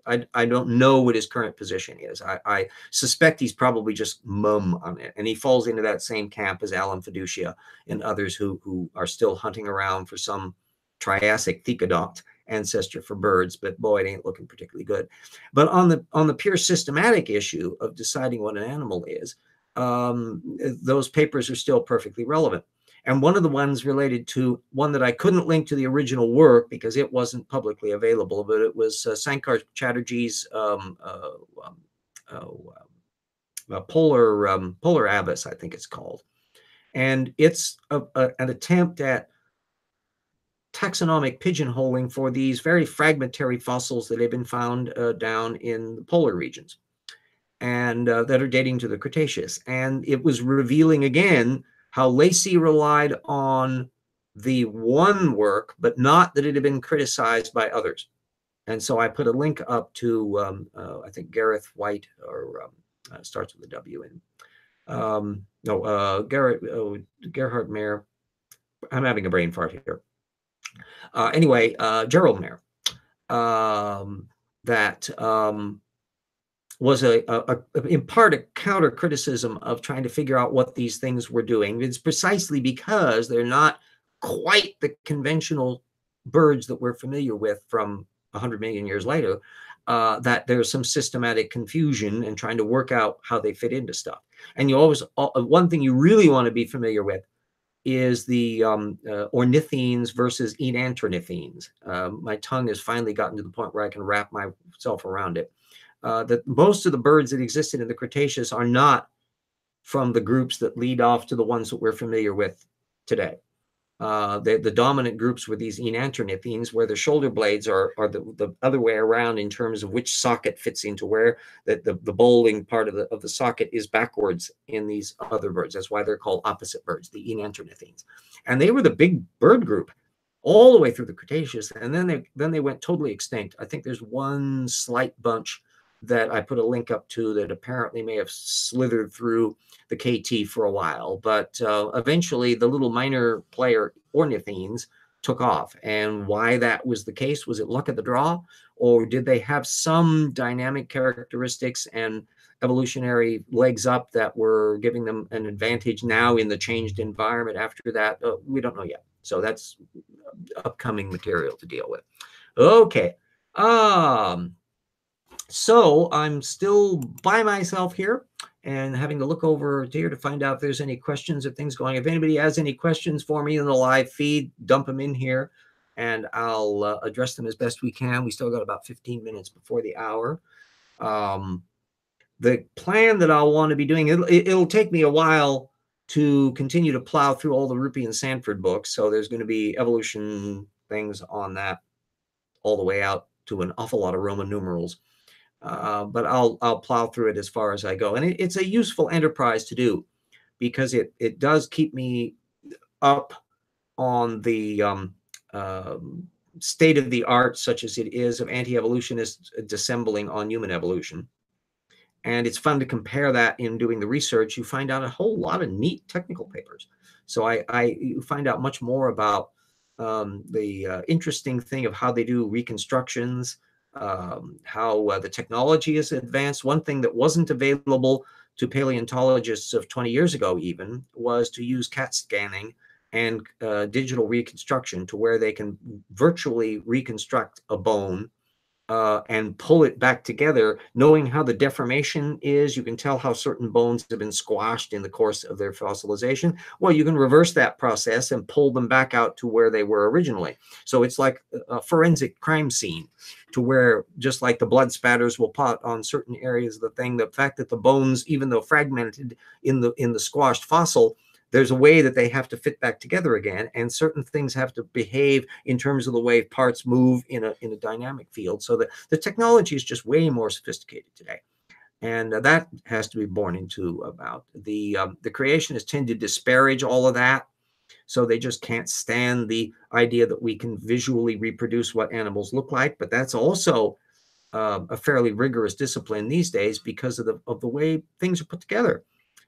I don't know what his current position is. I suspect he's probably just mum on it, and he falls into that same camp as Alan Fiducia and others who are still hunting around for some Triassic thecodoct ancestor for birds, but boy, it ain't looking particularly good. But on the pure systematic issue of deciding what an animal is, those papers are still perfectly relevant. And one of the ones related to one that I couldn't link to the original work because it wasn't publicly available, but it was Sankar Chatterjee's Polar Abyss, I think it's called. And it's an attempt at taxonomic pigeonholing for these very fragmentary fossils that have been found down in the polar regions and that are dating to the Cretaceous. And it was revealing again how Lacey relied on the one work, but not that it had been criticized by others. And so I put a link up to, I think Gareth White, or starts with a W. Gerhard Mayer. I'm having a brain fart here. Anyway, Gerald Mayer, that was in part a counter criticism of trying to figure out what these things were doing. It's precisely because they're not quite the conventional birds that we're familiar with from 100 million years later, that there's some systematic confusion and trying to work out how they fit into stuff. And you always, one thing you really want to be familiar with is the ornithines versus enantiornithines. My tongue has finally gotten to the point where I can wrap myself around it. That most of the birds that existed in the Cretaceous are not from the groups that lead off to the ones that we're familiar with today. The dominant groups were these enantiornithines, where the shoulder blades are the other way around in terms of which socket fits into where. The bowling part of the socket is backwards in these other birds. That's why they're called opposite birds, the enantiornithines. And they were the big bird group all the way through the Cretaceous, and then they went totally extinct. I think there's one slight bunch that I put a link up to that apparently may have slithered through the KT for a while, but eventually the little minor player ornithines took off. And why that was the case, was it luck of the draw, or did they have some dynamic characteristics and evolutionary legs up that were giving them an advantage now in the changed environment after that? We don't know yet. So that's upcoming material to deal with. Okay. So I'm still by myself here and having to look over here to find out if there's any questions or things going. If anybody has any questions for me in the live feed, dump them in here and I'll address them as best we can. We still got about 15 minutes before the hour. The plan that I'll want to be doing, it'll take me a while to continue to plow through all the Rupe and Sanford books. So there's going to be evolution things on that all the way out to an awful lot of Roman numerals. But I'll plow through it as far as I go. And it's a useful enterprise to do because it does keep me up on the state of the art, such as it is, of anti-evolutionists dissembling on human evolution. And it's fun to compare that in doing the research. You find out a whole lot of neat technical papers. So you find out much more about the interesting thing of how they do reconstructions, how the technology is advanced. One thing that wasn't available to paleontologists of 20 years ago even was to use CAT scanning and digital reconstruction to where they can virtually reconstruct a bone and pull it back together, knowing how the deformation is. You can tell how certain bones have been squashed in the course of their fossilization. Well, you can reverse that process and pull them back out to where they were originally. So it's like a forensic crime scene, to where just like the blood spatters will pot on certain areas of the thing, the fact that the bones, even though fragmented in the squashed fossil, there's a way that they have to fit back together again, and certain things have to behave in terms of the way parts move in a dynamic field. So the technology is just way more sophisticated today, and that has to be borne into about. The creationists tend to disparage all of that, so they just can't stand the idea that we can visually reproduce what animals look like. But that's also a fairly rigorous discipline these days because of the way things are put together.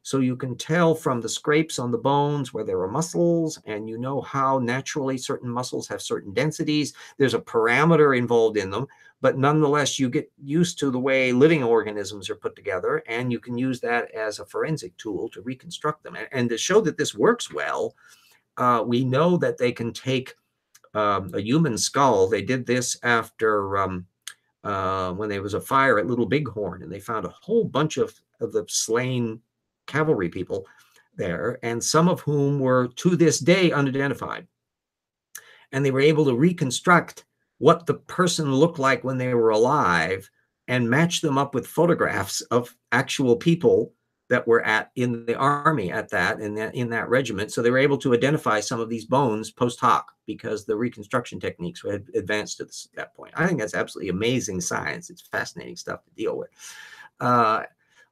So you can tell from the scrapes on the bones where there are muscles, and you know how naturally certain muscles have certain densities. There's a parameter involved in them, but nonetheless, you get used to the way living organisms are put together, and you can use that as a forensic tool to reconstruct them. And to show that this works well, we know that they can take a human skull. They did this after when there was a fire at Little Bighorn, and they found a whole bunch of the slain cavalry people there, and some of whom were to this day unidentified. And they were able to reconstruct what the person looked like when they were alive and match them up with photographs of actual people that were in the army at that, in that regiment. So they were able to identify some of these bones post hoc because the reconstruction techniques had advanced to that point. I think that's absolutely amazing science. It's fascinating stuff to deal with.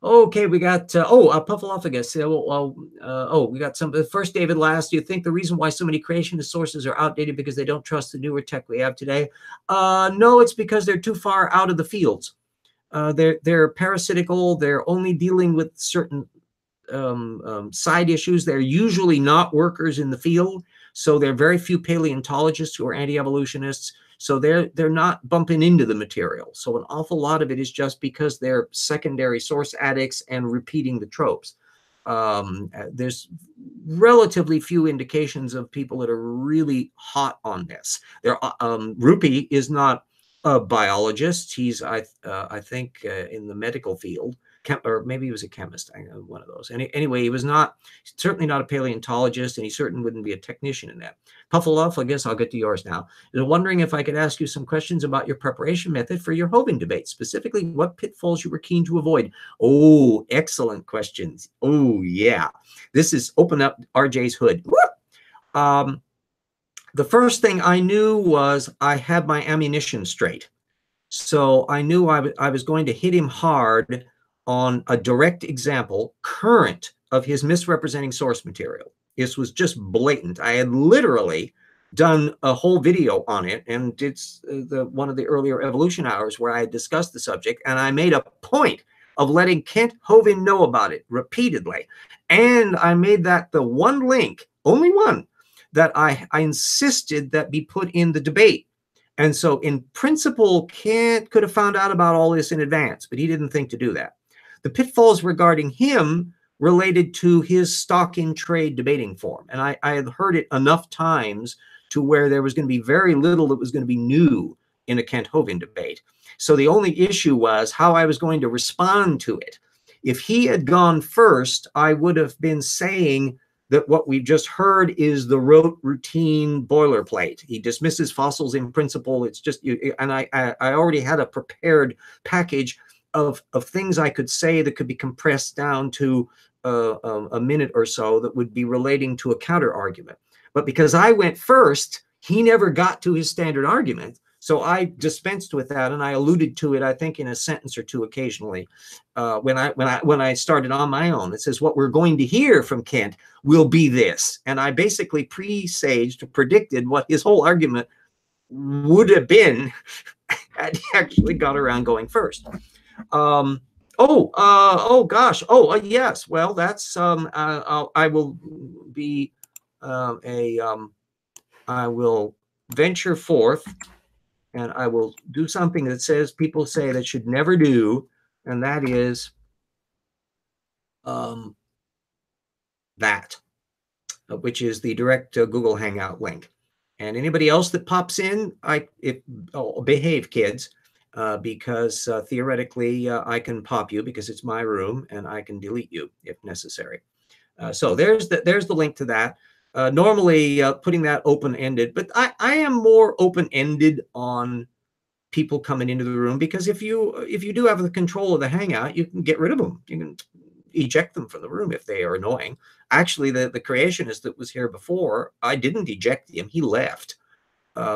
Okay, we got, Puffelophagus. We got some. First, David Last, do you think the reason why so many creationist sources are outdated because they don't trust the newer tech we have today? No, it's because they're too far out of the fields. They're parasitical. They're only dealing with certain side issues. They're usually not workers in the field. So there are very few paleontologists who are anti-evolutionists. So they're not bumping into the material. So an awful lot of it is just because they're secondary source addicts and repeating the tropes. There's relatively few indications of people that are really hot on this. Rupe is not a biologist. He's, I think, in the medical field. Or maybe he was a chemist, one of those. Anyway, he was certainly not a paleontologist, and he certainly wouldn't be a technician in that. Puffeloff, I guess I'll get to yours now. I'm wondering if I could ask you some questions about your preparation method for your Hoving debate, specifically what pitfalls you were keen to avoid. Oh, excellent questions. Oh, yeah. This is open up RJ's hood. The first thing I knew was I had my ammunition straight. So I knew I was going to hit him hard on a direct example, current, of his misrepresenting source material. This was just blatant. I had literally done a whole video on it, and it's one of the earlier evolution hours where I had discussed the subject, and I made a point of letting Kent Hovind know about it repeatedly. And I made that the one link, only one, that I insisted that be put in the debate. And so in principle, Kent could have found out about all this in advance, but he didn't think to do that. The pitfalls regarding him related to his stock in trade debating form. And I had heard it enough times to where there was going to be very little that was going to be new in a Kant-Hovind debate. So the only issue was how I was going to respond to it. If he had gone first, I would have been saying that what we've just heard is the rote routine boilerplate. He dismisses fossils in principle. It's just, and I already had a prepared package of things I could say that could be compressed down to a minute or so that would be relating to a counter argument. But because I went first, he never got to his standard argument. So I dispensed with that, and I alluded to it, I think, in a sentence or two occasionally when I started on my own. It says what we're going to hear from Kant will be this, and I basically presaged, predicted what his whole argument would have been had he actually got around going first. Oh gosh. Yes. Well, that's I will be I will venture forth. And I will do something that says people say that should never do, and that is which is the direct Google Hangout link. And anybody else that pops in, behave, kids, because theoretically I can pop you because it's my room, and I can delete you if necessary. So there's the link to that. Normally putting that open-ended, but I am more open-ended on people coming into the room, because if you do have the control of the Hangout, you can get rid of them. You can eject them from the room if they are annoying. Actually, the creationist that was here before, I didn't eject him. He left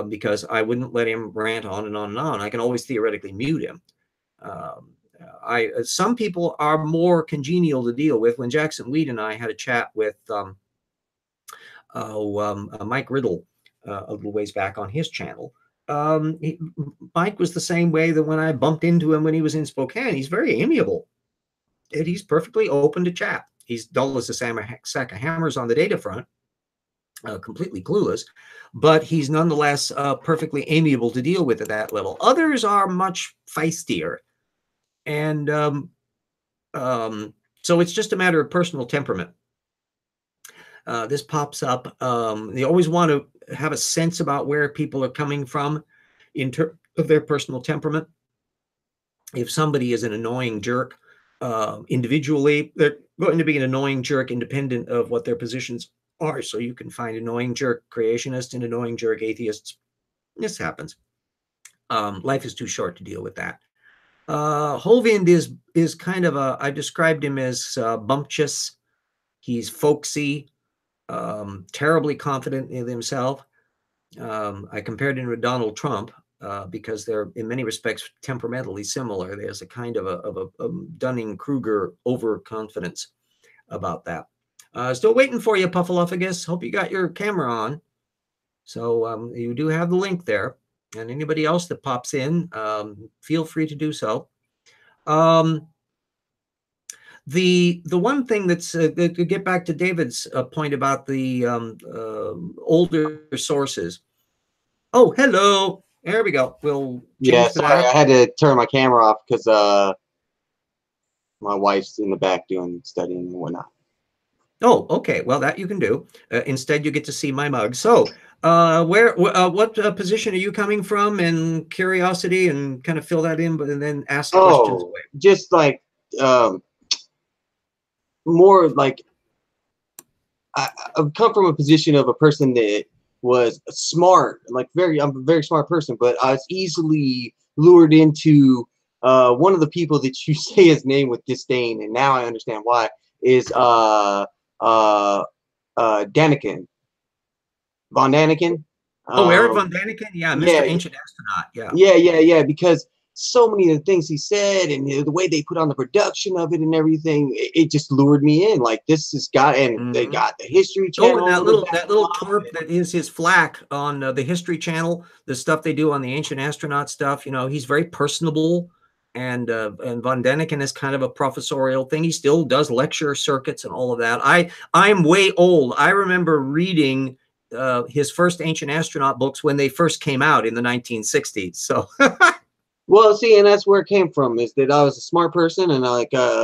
because I wouldn't let him rant on and on and on. I can always theoretically mute him. Some people are more congenial to deal with. When Jackson Weed and I had a chat with Mike Riddle a little ways back on his channel. Mike was the same way that when I bumped into him when he was in Spokane. He's very amiable, and he's perfectly open to chat. He's dull as a sack of hammers on the data front, completely clueless, but he's nonetheless perfectly amiable to deal with at that level. Others are much feistier, and so it's just a matter of personal temperament. This pops up. They always want to have a sense about where people are coming from in terms of their personal temperament. If somebody is an annoying jerk individually, they're going to be an annoying jerk independent of what their positions are. So you can find annoying jerk creationists and annoying jerk atheists. This happens. Life is too short to deal with that. Hovind is kind of I described him as bumptious. He's folksy. Terribly confident in himself. I compared him with Donald Trump because they're in many respects temperamentally similar. There's a kind of a Dunning-Kruger overconfidence about that. Still waiting for you, Puffalophagus. Hope you got your camera on. So you do have the link there. And anybody else that pops in, feel free to do so. The one thing that's to get back to David's point about the older sources. Oh, hello. There we go. We'll change to sorry, that. I had to turn my camera off because my wife's in the back doing studying and whatnot. Oh, okay. Well, that you can do. Instead, you get to see my mug. So, what position are you coming from? And curiosity, and kind of fill that in, but then ask questions away. Just like more like I've come from a position of a person that was smart, like I'm a very smart person, but I was easily lured into one of the people that you say his name with disdain, and now I understand why, is Daniken. Von Daniken. Eric von Daniken? Yeah, Mr. Ancient Astronaut. Yeah, because so many of the things he said and the way they put on the production of it and everything, it just lured me in. Like, this has got, and they got the History Channel. Oh, and that little twerp that is his flack on the History Channel, the stuff they do on the Ancient Astronaut stuff. You know, he's very personable, and von Daniken is kind of a professorial thing. He still does lecture circuits and all of that. I'm way old. I remember reading his first Ancient Astronaut books when they first came out in the 1960s. So Well, see, and that's where it came from, is that I was a smart person, and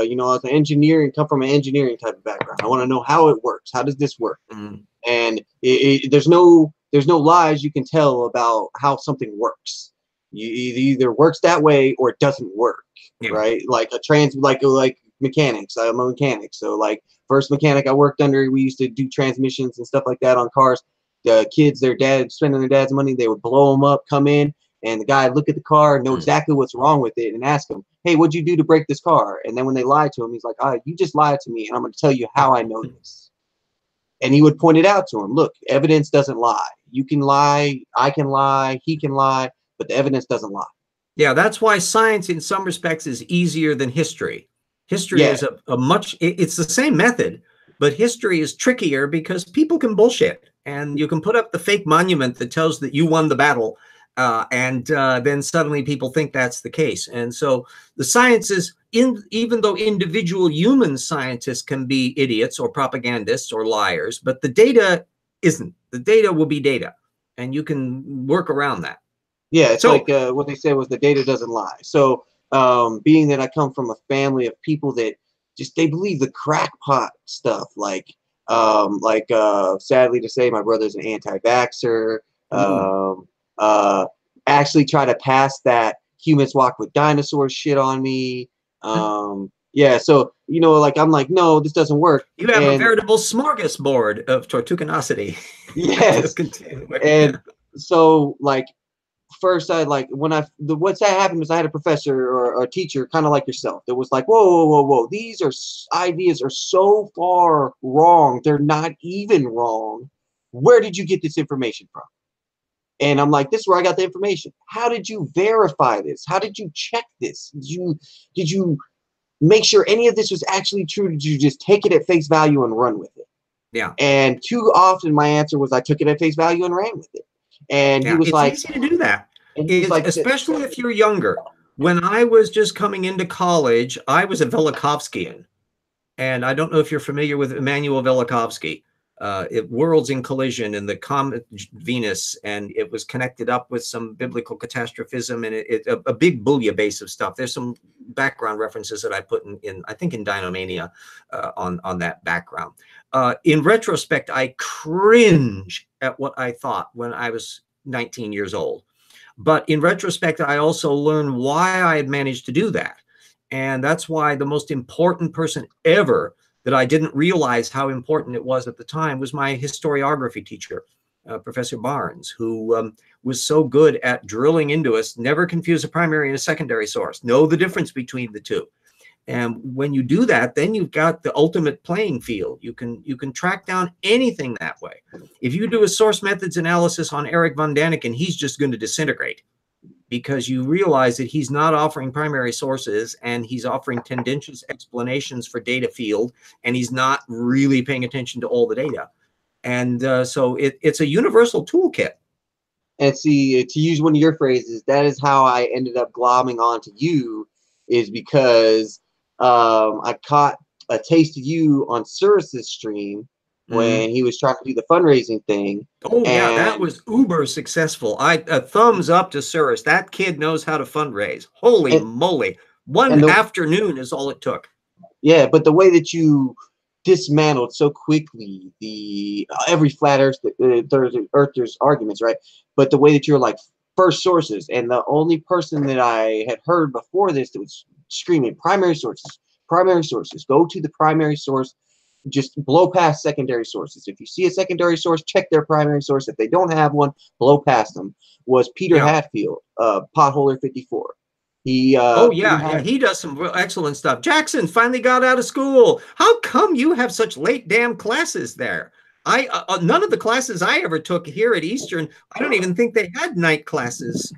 you know, I was an engineer and come from an engineering type of background. I want to know how it works. How does this work? Mm. And there's no lies you can tell about how something works. It either works that way or it doesn't work, Yeah. right? Like like mechanics. I'm a mechanic, so like first mechanic I worked under, we used to do transmissions and stuff like that on cars. The kids, their dad spending their dad's money, they would blow them up, come in, and the guy would look at the car, know exactly what's wrong with it, and ask him, "Hey, what'd you do to break this car?" And then when they lied to him, he's like, "You just lied to me, and I'm going to tell you how I know this." And he would point it out to him. Look, evidence doesn't lie. You can lie, I can lie, he can lie, but the evidence doesn't lie. Yeah, that's why science in some respects is easier than history. History Yeah. is it's the same method, but history is trickier because people can bullshit. And you can put up the fake monument that tells that you won the battle, and then suddenly people think that's the case. And so the sciences, even though individual human scientists can be idiots or propagandists or liars, but the data isn't. The data will be data, and you can work around that. Yeah, it's like what they said was the data doesn't lie. So being that I come from a family of people that just they believe the crackpot stuff, sadly to say, my brother's an anti-vaxxer. Actually try to pass that humans walk with dinosaurs shit on me. Yeah, so you know, like I'm like, no, this doesn't work. You have a veritable smorgasbord of tortucanosity. Yes. And so like first I like when what's that happened was I had a professor or a teacher kind of like yourself that was like, whoa, these ideas are so far wrong, they're not even wrong. Where did you get this information from? And I'm like, this is where I got the information. How did you verify this? How did you check this? Did you make sure any of this was actually true? Did you just take it at face value and run with it? Yeah. And too often my answer was I took it at face value and ran with it. And he was it's like, easy to do that. Especially if you're younger. When I was just coming into college, I was a Velikovskyan. And I don't know if you're familiar with Immanuel Velikovsky. Worlds in collision in the comet Venus, and it was connected up with some biblical catastrophism and a big bouillabaisse of stuff. There's some background references that I put in I think in Dinomania on that background. In retrospect, I cringe at what I thought when I was 19 years old. But in retrospect, I also learned why I had managed to do that. And that's why the most important person ever that I didn't realize how important it was at the time was my historiography teacher, Professor Barnes, who was so good at drilling into us, never confuse a primary and a secondary source, know the difference between the two. And when you do that, then you've got the ultimate playing field. You can track down anything that way. If you do a source methods analysis on Eric von Daniken, he's just going to disintegrate, because you realize that he's not offering primary sources and he's offering tendentious explanations for data field, and he's not really paying attention to all the data. And so it's a universal toolkit. And see, to use one of your phrases, that is how I ended up glomming onto you, is because I caught a taste of you on Cyrus's stream when he was trying to do the fundraising thing. Oh, yeah, that was uber successful. A thumbs up to Cyrus. That kid knows how to fundraise. Holy moly. One afternoon is all it took. Yeah, but the way that you dismantled so quickly every flat earthers arguments, right? But the way that you're like first sources, and the only person that I had heard before this that was screaming primary sources, go to the primary source, just blow past secondary sources. If you see a secondary source, check their primary source. If they don't have one, blow past them. Was Peter Hatfield, Potholer 54. He he does some real excellent stuff. Jackson finally got out of school. How come you have such late damn classes there? None of the classes I ever took here at Eastern, I don't even think they had night classes.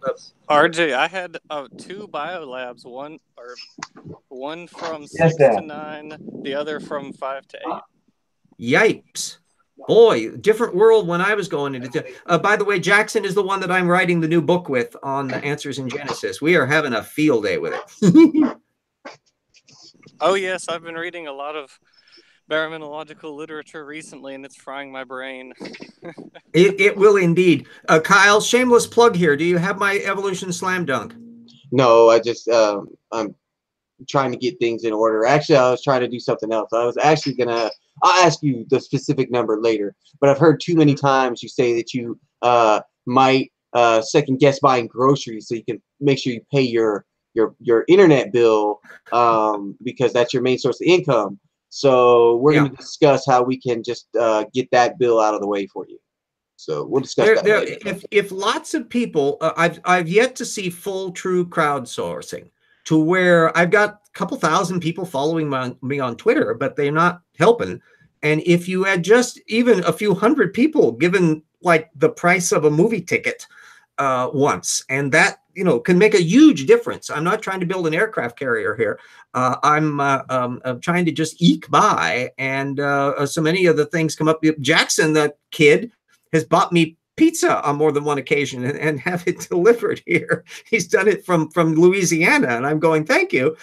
RJ, I had 2 bio labs, one from 6 to 9, the other from 5 to 8. Yipes. Boy, different world when I was going into. By the way, Jackson is the one that I'm writing the new book with on the Answers in Genesis. We are having a field day with it. Oh, yes, I've been reading a lot of baraminological literature recently, and it's frying my brain. It will indeed. Kyle, shameless plug here. Do you have my evolution slam dunk? No, I just I'm trying to get things in order. Actually, I was trying to do something else. I was actually gonna. I'll ask you the specific number later. But I've heard too many times you say that you might second guess buying groceries so you can make sure you pay your internet bill because that's your main source of income. So we're going to discuss how we can just get that bill out of the way for you. So we'll discuss that later. If lots of people, I've yet to see full true crowdsourcing to where I've got a couple thousand people following me on Twitter, but they're not helping. And if you had just even a few hundred people given like the price of a movie ticket once, and that can make a huge difference. I'm not trying to build an aircraft carrier here. I'm trying to just eke by, and so many of the things come up. Jackson, that kid, has bought me pizza on more than one occasion and have it delivered here. He's done it from Louisiana, and I'm going, thank you.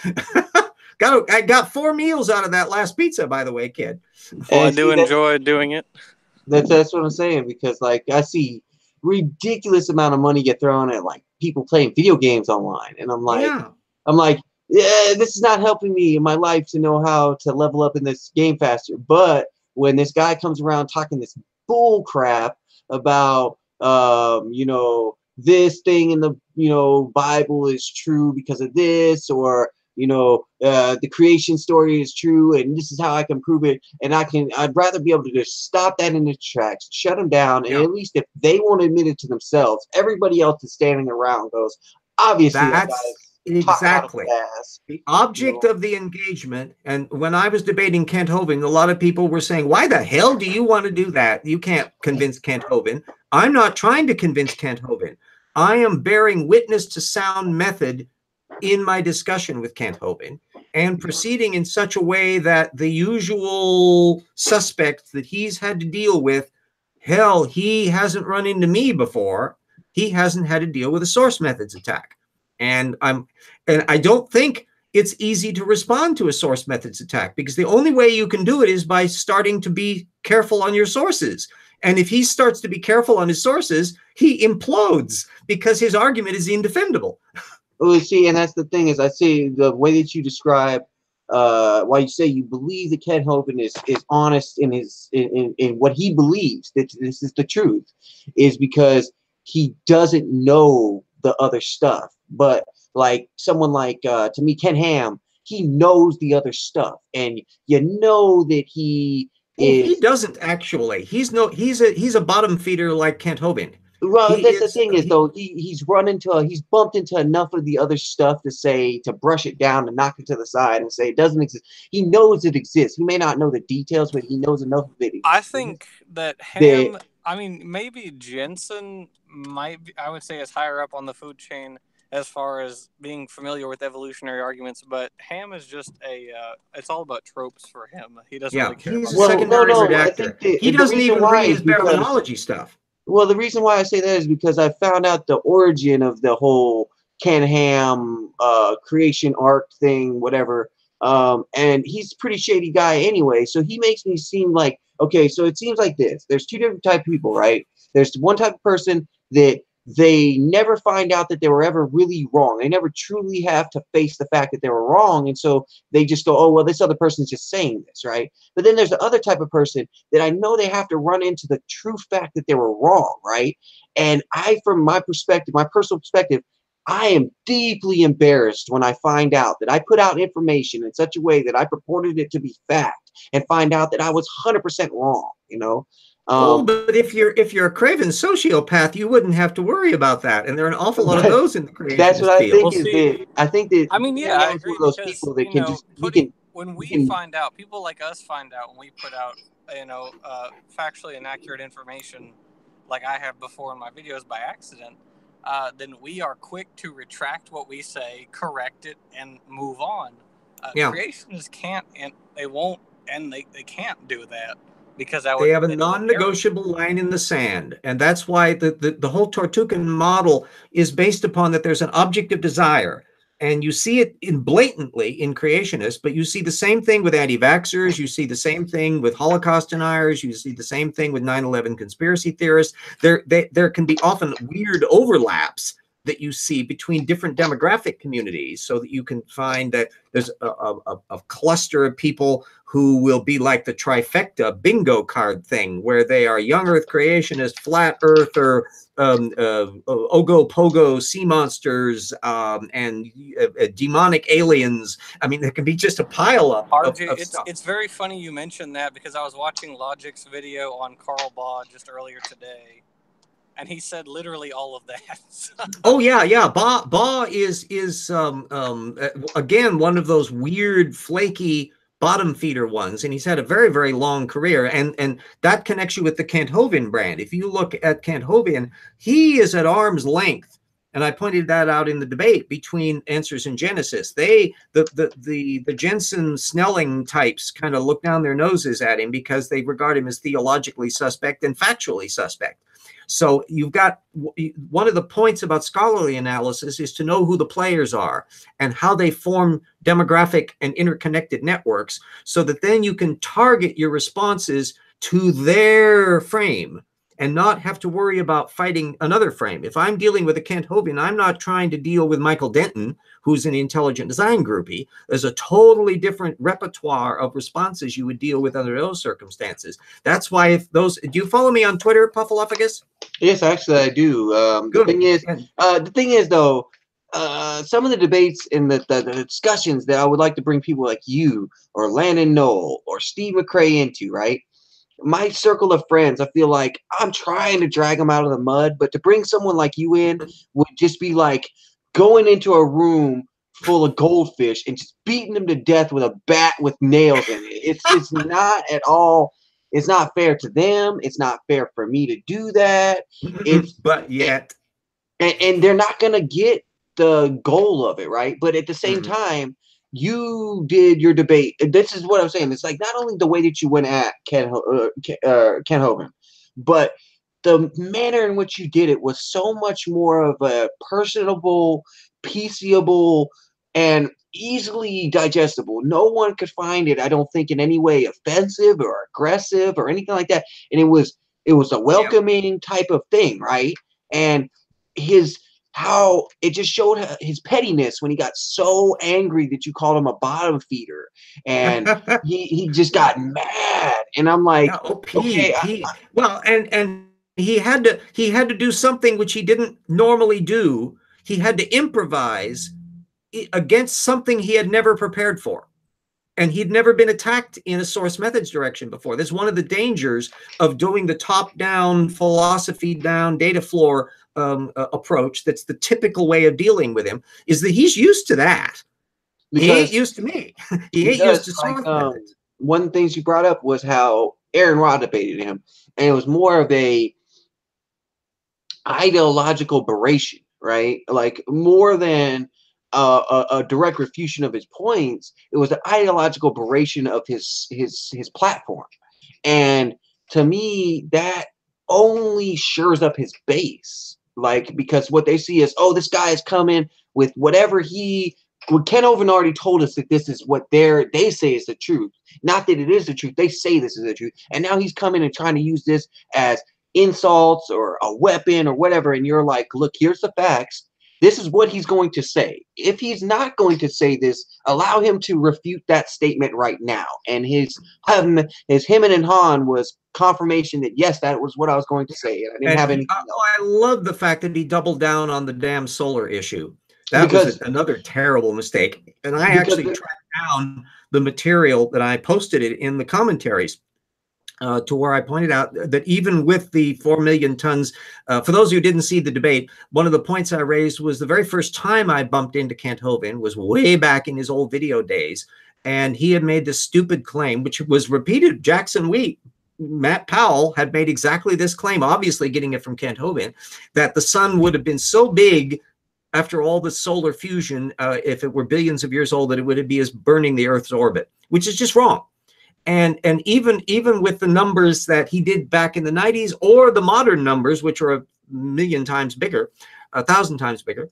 I got 4 meals out of that last pizza, by the way, kid. Well, I do enjoy doing it. That's what I'm saying, because like I see ridiculous amount of money get thrown at like people playing video games online, and I'm like, yeah, this is not helping me in my life to know how to level up in this game faster. But when this guy comes around talking this bull crap about this thing in the Bible is true because of this, or the creation story is true and this is how I can prove it, and I'd rather be able to just stop that in its tracks, shut them down, and at least if they won't admit it to themselves, everybody else is standing around goes, obviously that's exactly the object of the engagement. And when I was debating Kent Hovind, a lot of people were saying, why the hell do you want to do that? You can't convince Kent Hovind. I'm not trying to convince Kent Hovind. I am bearing witness to sound method in my discussion with Kent Hovind and proceeding in such a way that the usual suspects that he's had to deal with, hell, he hasn't run into me before. He hasn't had to deal with a source methods attack. And I don't think it's easy to respond to a source methods attack, because the only way you can do it is by starting to be careful on your sources. And if he starts to be careful on his sources, he implodes because his argument is indefendable. Well, see, and that's the thing is, I see the way that you describe why you say you believe that Kent Hovind is honest in in what he believes, that this is the truth, is because he doesn't know the other stuff. But like someone like to me, Ken Ham, he knows the other stuff, and that he is. He doesn't actually. He's a bottom feeder like Kent Hovind. Well, that's the thing is, though, he's bumped into enough of the other stuff to brush it down and knock it to the side and say it doesn't exist. He knows it exists. He may not know the details, but he knows enough of it. I think that Ham, I mean, maybe Jensen might be, I would say, is higher up on the food chain as far as being familiar with evolutionary arguments, but Ham is just it's all about tropes for him. He doesn't really care about secondary redactor. He doesn't even read his baraminology stuff. Well, the reason why I say that is because I found out the origin of the whole Ken Ham creation arc thing, whatever. And he's a pretty shady guy anyway, so he makes me seem like, okay, so it seems like this. There's two different type of people, right? There's one type of person that they never find out that they were ever really wrong. They never truly have to face the fact that they were wrong. And so they just go, oh, well, this other person's just saying this, right? But then there's the other type of person that I know they have to run into the true fact that they were wrong, right? And from my perspective, my personal perspective, I am deeply embarrassed when I find out that I put out information in such a way that I purported it to be fact and find out that I was 100% wrong, but if you're a craven sociopath, you wouldn't have to worry about that. And there are an awful lot of those in the creationist That's what I field. think. I think that. I mean, yeah, I agree. Those people that can just when we find out, people like us find out when we put out, factually inaccurate information, like I have before in my videos by accident, then we are quick to retract what we say, correct it, and move on. Creationists can't, and they won't, and they can't do that. Because they have a non-negotiable line in the sand. And that's why the whole Tortugan model is based upon that there's an object of desire. And you see it blatantly in creationists, but you see the same thing with anti-vaxxers. You see the same thing with Holocaust deniers. You see the same thing with 9/11 conspiracy theorists. There can be often weird overlaps that you see between different demographic communities, so that you can find that there's a cluster of people who will be like the trifecta bingo card thing, where they are young earth creationist, flat earther, ogo pogo sea monsters, and demonic aliens. I mean, there can be just a pile up of stuff. It's very funny you mentioned that, because I was watching Logic's video on Carl Baugh just earlier today, and he said literally all of that. Oh yeah. Baugh is again one of those weird, flaky bottom feeder ones, and he's had a very, very long career, and that connects you with the Kent Hovind brand. If you look at Kent Hovind, he is at arm's length, and I pointed that out in the debate between Answers and Genesis. The Jensen Snelling types kind of look down their noses at him because they regard him as theologically suspect and factually suspect. So you've got, one of the points about scholarly analysis is to know who the players are and how they form demographic and interconnected networks, so that then you can target your responses to their frame and not have to worry about fighting another frame. If I'm dealing with a Kent Hovind, I'm not trying to deal with Michael Denton, who's an intelligent design groupie. There's a totally different repertoire of responses you would deal with under those circumstances. That's why if those, do you follow me on Twitter, Puffalophagus? Yes, actually I do. The thing is though, some of the debates and the discussions that I would like to bring people like you or Landon Knoll or Steve McCrae into, right? My circle of friends, I feel like I'm trying to drag them out of the mud, but to bring someone like you in would just be like going into a room full of goldfish and just beating them to death with a bat with nails in it. It's not at all. It's not fair to them. It's not fair for me to do that. But yet, and they're not gonna get the goal of it, right? But at the same time, you did your debate. This is what I'm saying. It's like not only the way that you went at Ken Hovind, but the manner in which you did it was so much more of a personable, peaceable, and easily digestible. No one could find it, I don't think, in any way offensive or aggressive or anything like that. And it was a welcoming type of thing, right? And how it just showed his pettiness when he got so angry that you called him a bottom feeder, and he just got mad. And I'm like, well, and he had to do something which he didn't normally do. He had to improvise against something he had never prepared for. And he'd never been attacked in a source methods direction before. That's one of the dangers of doing the top-down, philosophy-down, data floor approach. That's the typical way of dealing with him, is that he's used to that. Because he ain't used to me. He ain't used to source methods. One of the things you brought up was how Aaron Rod debated him, and it was more of a ideological beration, right? Like more than a direct refutation of his points. It was the ideological beration of his platform, and to me that only shores up his base. Like, because what they see is, oh, this guy is coming with whatever Ken Hovind already told us that this is what they say is the truth. Not that it is the truth. They say this is the truth. And now he's coming and trying to use this as insults or a weapon or whatever. And you're like, look, here's the facts. This is what he's going to say. If he's not going to say this, allow him to refute that statement right now. And his him and Han was confirmation that, yes, that was what I was going to say. And I didn't have anything else. I love the fact that he doubled down on the damn solar issue. That was another terrible mistake. And I actually tracked down the material that I posted it in the commentaries. To where I pointed out that even with the 4 million tons, for those who didn't see the debate, one of the points I raised was the very first time I bumped into Kent Hovind was way back in his old video days. And he had made this stupid claim, which was repeated. Jackson Wheat, Matt Powell had made exactly this claim, obviously getting it from Kent Hovind, that the sun would have been so big after all the solar fusion, if it were billions of years old, that it would be as burning the Earth's orbit, which is just wrong. And even with the numbers that he did back in the 90s, or the modern numbers, which are 1,000,000 times bigger, 1,000 times bigger,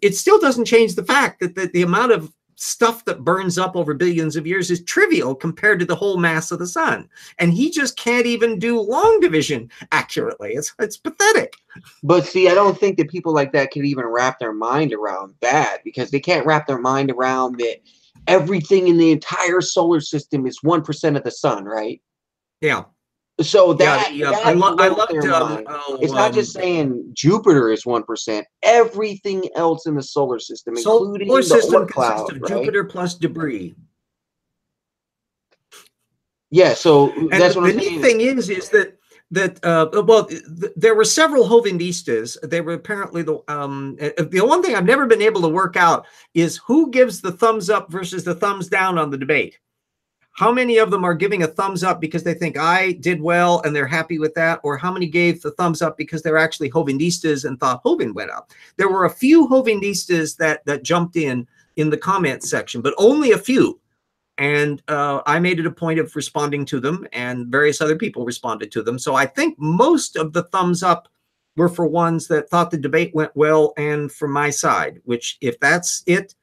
it still doesn't change the fact that the amount of stuff that burns up over billions of years is trivial compared to the whole mass of the sun. And he just can't even do long division accurately. It's pathetic. But see, I don't think that people like that can even wrap their mind around that, because they can't wrap their mind around that everything in the entire solar system is 1% of the sun, right? Yeah. So that, yeah, that I loved their mind. It's not just saying Jupiter is 1%. Everything else in the solar system, including the Oort cloud, of right? Jupiter plus debris. Yeah, so And that's what the I'm neat saying. thing is well, there were several Hovindistas. They were apparently the one thing I've never been able to work out is who gives the thumbs up versus the thumbs down on the debate. How many of them are giving a thumbs up because they think I did well and they're happy with that? Or how many gave the thumbs up because they're actually Hovindistas and thought Hovind went up? There were a few Hovindistas that jumped in the comments section, but only a few. And I made it a point of responding to them, and various other people responded to them. So I think most of the thumbs up were for ones that thought the debate went well and from my side, which if that's it,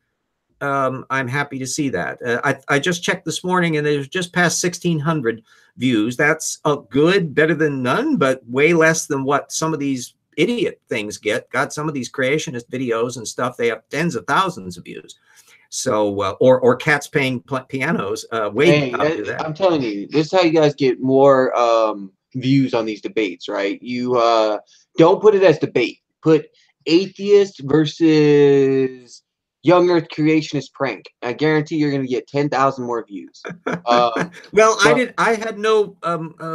I'm happy to see that. I just checked this morning and there's just past 1,600 views. That's a good, better than none, but way less than what some of these idiot things get. Got some of these creationist videos and stuff, they have tens of thousands of views. So, or cats playing pianos, way outdo that. I'm telling you, this is how you guys get more views on these debates, right? You don't put it as debate. Put atheist versus young Earth creationist prank. I guarantee you're going to get 10,000 more views. Well, I had no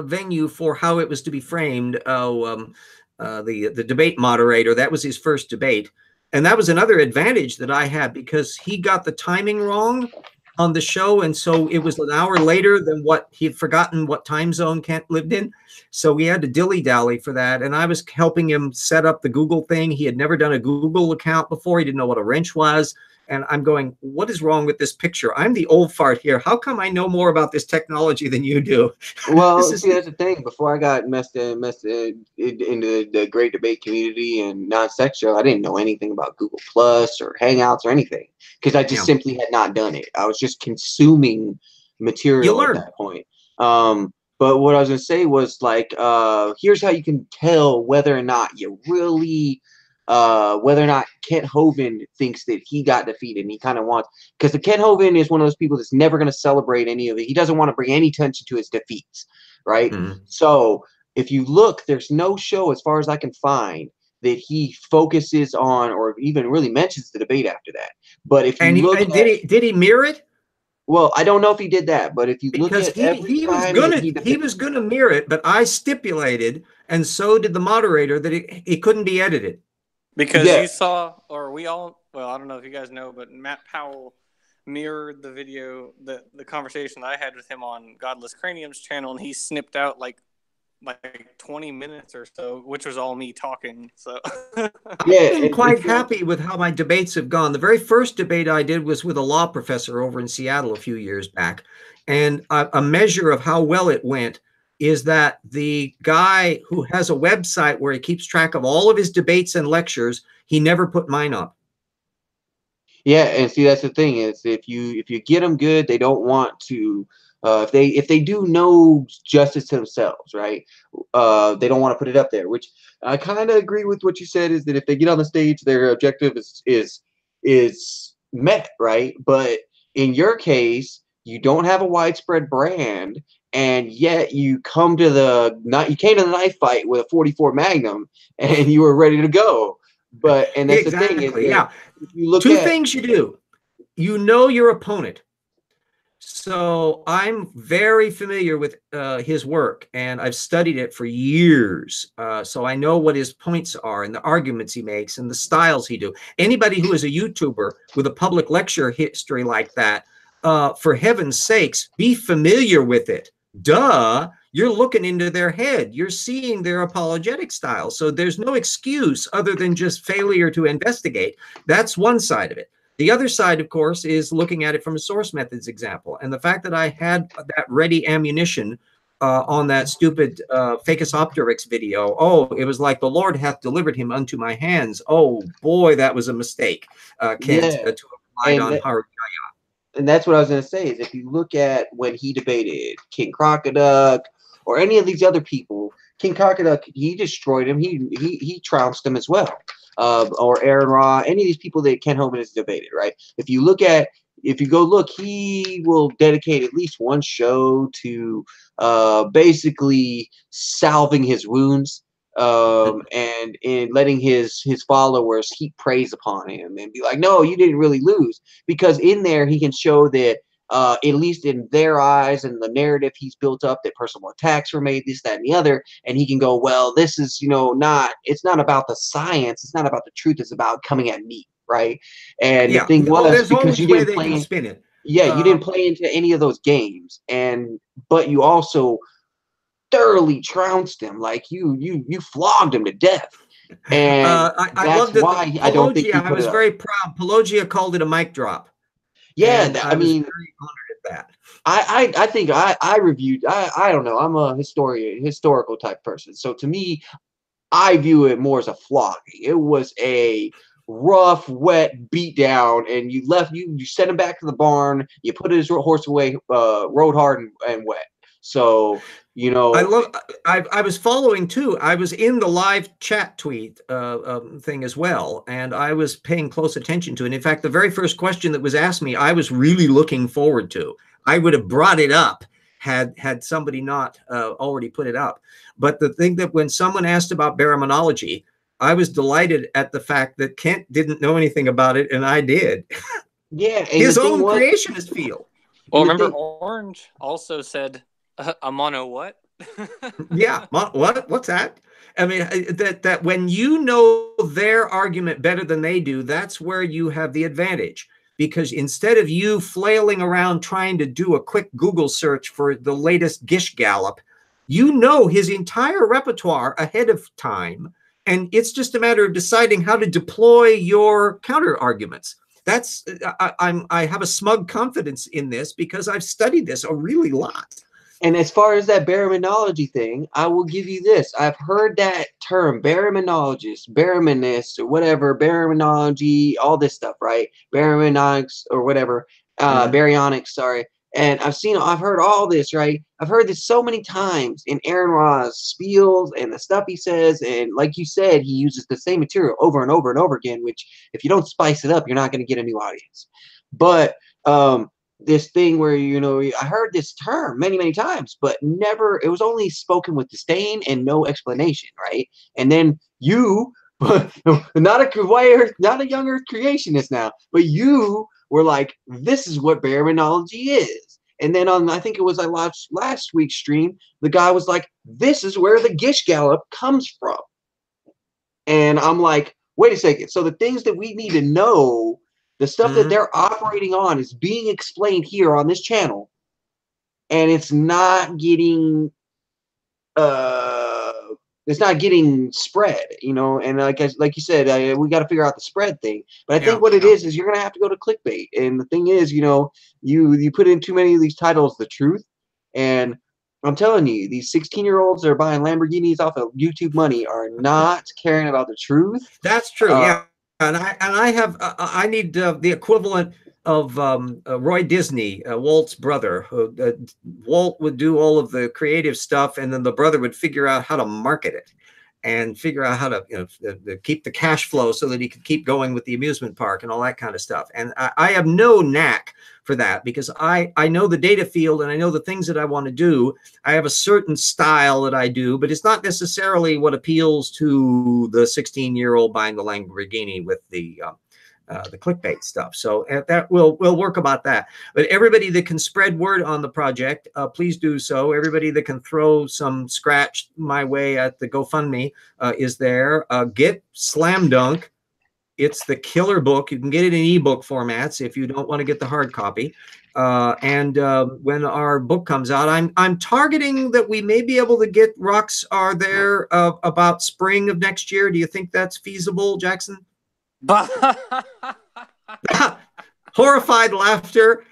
venue for how it was to be framed. The debate moderator, that was his first debate. And that was another advantage that I had because he got the timing wrong on the show. And so it was an hour later than what he'd forgotten what time zone Kent lived in. So we had to dilly-dally for that. And I was helping him set up the Google thing. He had never done a Google account before. He didn't know what a wrench was. And I'm going, what is wrong with this picture? I'm the old fart here. How come I know more about this technology than you do? Well, see, that's the thing. Before I got messed into the great debate community and non-sexual, I didn't know anything about Google Plus or Hangouts or anything because I just simply had not done it. I was just consuming material at that point. But what I was going to say was like, here's how you can tell whether or not you really whether or not Kent Hovind thinks that he got defeated and he kind of wants, because the Kent Hovind is one of those people that's never going to celebrate any of it. He doesn't want to bring any attention to his defeats, right? Mm-hmm. So if you look, there's no show as far as I can find that he focuses on or even really mentions the debate after that. But if you look, did he mirror it? Well, I don't know if he did that, but if you look at he was gonna mirror it, but I stipulated, and so did the moderator, that it couldn't be edited. Because you saw, or we all, well, I don't know if you guys know, but Matt Powell mirrored the video, the conversation that I had with him on Godless Cranium's channel, and he snipped out like 20 minutes or so, which was all me talking. So I've been quite happy with how my debates have gone. The very first debate I did was with a law professor over in Seattle a few years back, and a measure of how well it went is that the guy who has a website where he keeps track of all of his debates and lectures, he never put mine up. Yeah, and see, that's the thing is if you get them good, they don't want to. If they do no justice to themselves, right? They don't want to put it up there. Which I kind of agree with what you said, is that if they get on the stage, their objective is met, right? But in your case, you don't have a widespread brand, and yet you came to the knife fight with a 44 Magnum, and you were ready to go. And that's the thing is, if you look at two things you do. You know your opponent. So I'm very familiar with his work, and I've studied it for years. So I know what his points are and the arguments he makes and the styles he do. Anybody who is a YouTuber with a public lecture history like that, for heaven's sakes, be familiar with it. Duh, you're looking into their head. You're seeing their apologetic style. So there's no excuse other than just failure to investigate. That's one side of it. The other side, of course, is looking at it from a source methods example. And the fact that I had that ready ammunition on that stupid Phacoopteryx video, it was like the Lord hath delivered him unto my hands. Oh, boy, that was a mistake, Kent, to relied on and that's what I was going to say, is if you look at when he debated King Crocoduck or any of these other people, King Crocoduck, he destroyed him. He trounced him as well. Or Aaron Ra, any of these people that Ken Homan has debated, right? If you go look, he will dedicate at least one show to basically salving his wounds, and in letting his followers heap praise upon him and be like, no, you didn't really lose, because in there he can show that at least in their eyes and the narrative he's built up, that personal attacks were made, this, that, and the other, and he can go, well, this is, it's not about the science, it's not about the truth, it's about coming at me, right? And the thing was, because you didn't play spin it. Yeah, you didn't play into any of those games, but you also thoroughly trounced him, like you flogged him to death. And I loved why I don't think I was very proud. Pelagia called it a mic drop. Yeah, I mean, very honored at that. I think I reviewed. I don't know. I'm a historical type person, so to me, I view it more as a flogging. It was a rough, wet beat down, and you sent him back to the barn. You put his horse away, rode hard and wet. So, I was following too. I was in the live chat tweet thing as well, and I was paying close attention to it. In fact, the very first question that was asked me, I was really looking forward to. I would have brought it up had somebody not already put it up. But the thing that when someone asked about baraminology, I was delighted at the fact that Kent didn't know anything about it, and I did. Yeah, his own creationist field. Well, remember, Orange also said a mono what? Yeah, what's that? I mean, that when you know their argument better than they do, that's where you have the advantage. Because instead of you flailing around trying to do a quick Google search for the latest Gish Gallop, you know his entire repertoire ahead of time, and it's just a matter of deciding how to deploy your counter arguments. That's I have a smug confidence in this because I've studied this a really lot. And as far as that baraminology thing, I will give you this. I've heard that term, baraminologist, baraminist, or whatever, baraminology, all this stuff, right? Baraminics or whatever, baryonics, sorry. And I've heard all this, right? I've heard this so many times in Aaron Ra's spiels and the stuff he says. And like you said, he uses the same material over and over and over again, which if you don't spice it up, you're not going to get a new audience. But, this thing where, I heard this term many, many times, but never, it was only spoken with disdain and no explanation, right? And then you, not a younger creationist now, but you were like, this is what baraminology is. And then I think it was I watched last week's stream, the guy was like, this is where the Gish Gallop comes from. And I'm like, wait a second. So the things that we need to know, the stuff that they're operating on, is being explained here on this channel, and it's not getting spread, and like you said, we got to figure out the spread thing. But I think what it is you're gonna have to go to clickbait. And the thing is, you put in too many of these titles, the truth, and I'm telling you, these 16-year-olds that are buying Lamborghinis off of YouTube money are not caring about the truth. That's true. Yeah. And I need the equivalent of Roy Disney, Walt's brother. Walt would do all of the creative stuff, and then the brother would figure out how to market it and figure out how to keep the cash flow so that he could keep going with the amusement park and all that kind of stuff. And I have no knack for that because I know the data field and I know the things that I want to do. I have a certain style that I do, but it's not necessarily what appeals to the 16-year-old buying the Lamborghini with the clickbait stuff. So that we'll work about that. But everybody that can spread word on the project, please do so. Everybody that can throw some scratch my way at the GoFundMe is there. Get Slam Dunk. It's the killer book. You can get it in ebook formats if you don't want to get the hard copy. And when our book comes out, I'm targeting that we may be able to get Rocks Are There about spring of next year. Do you think that's feasible, Jackson? Horrified laughter.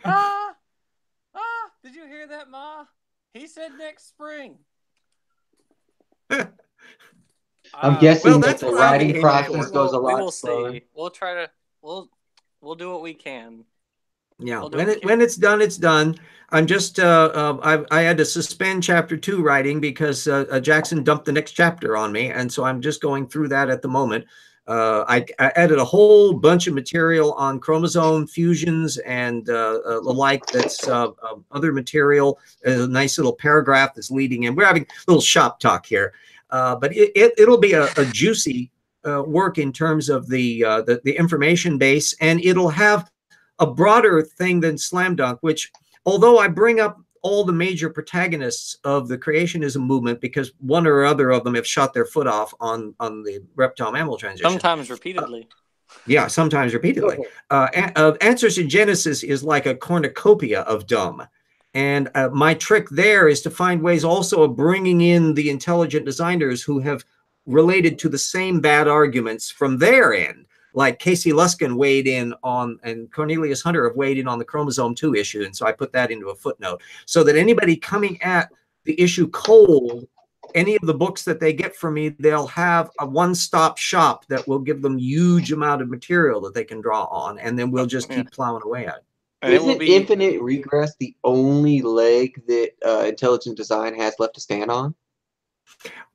Did you hear that, Ma? He said next spring. I'm guessing that the writing process goes a lot slower. We'll see. We'll We'll do what we can. Yeah, when it's done, it's done. I'm just I had to suspend chapter 2 writing because Jackson dumped the next chapter on me, and so I'm just going through that at the moment. I added a whole bunch of material on chromosome fusions and the like. That's other material. A nice little paragraph that's leading in. We're having a little shop talk here, but it'll be a juicy work in terms of the information base, and it'll have a broader thing than Slam Dunk, which, although I bring up all the major protagonists of the creationism movement because one or other of them have shot their foot off on the reptile mammal transition. Sometimes repeatedly. Yeah, sometimes repeatedly. Answers in Genesis is like a cornucopia of dumb. And my trick there is to find ways also of bringing in the intelligent designers who have related to the same bad arguments from their end. Like Casey Luskin weighed in on, and Cornelius Hunter have weighed in on the chromosome 2 issue. And so I put that into a footnote so that anybody coming at the issue cold, any of the books that they get from me, they'll have a one-stop shop that will give them huge amount of material that they can draw on. And then we'll just keep plowing away at it. Isn't infinite regress the only leg that intelligent design has left to stand on?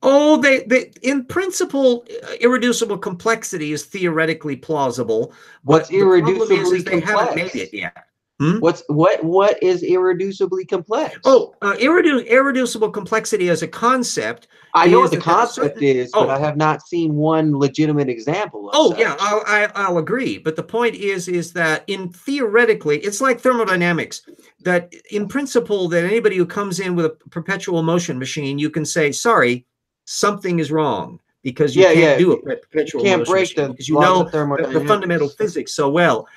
Oh, they in principle, irreducible complexity is theoretically plausible. What's irreducibly is they haven't made it yet. What is irreducibly complex? Oh, irreducible complexity as a concept. I know what the concept is, but I have not seen one legitimate example of such. Yeah, I'll agree. But the point is that in theoretically, it's like thermodynamics, that in principle, that anybody who comes in with a perpetual motion machine, you can say, sorry, something is wrong, because you can't do a perpetual motion machine, because you know the fundamental physics so well.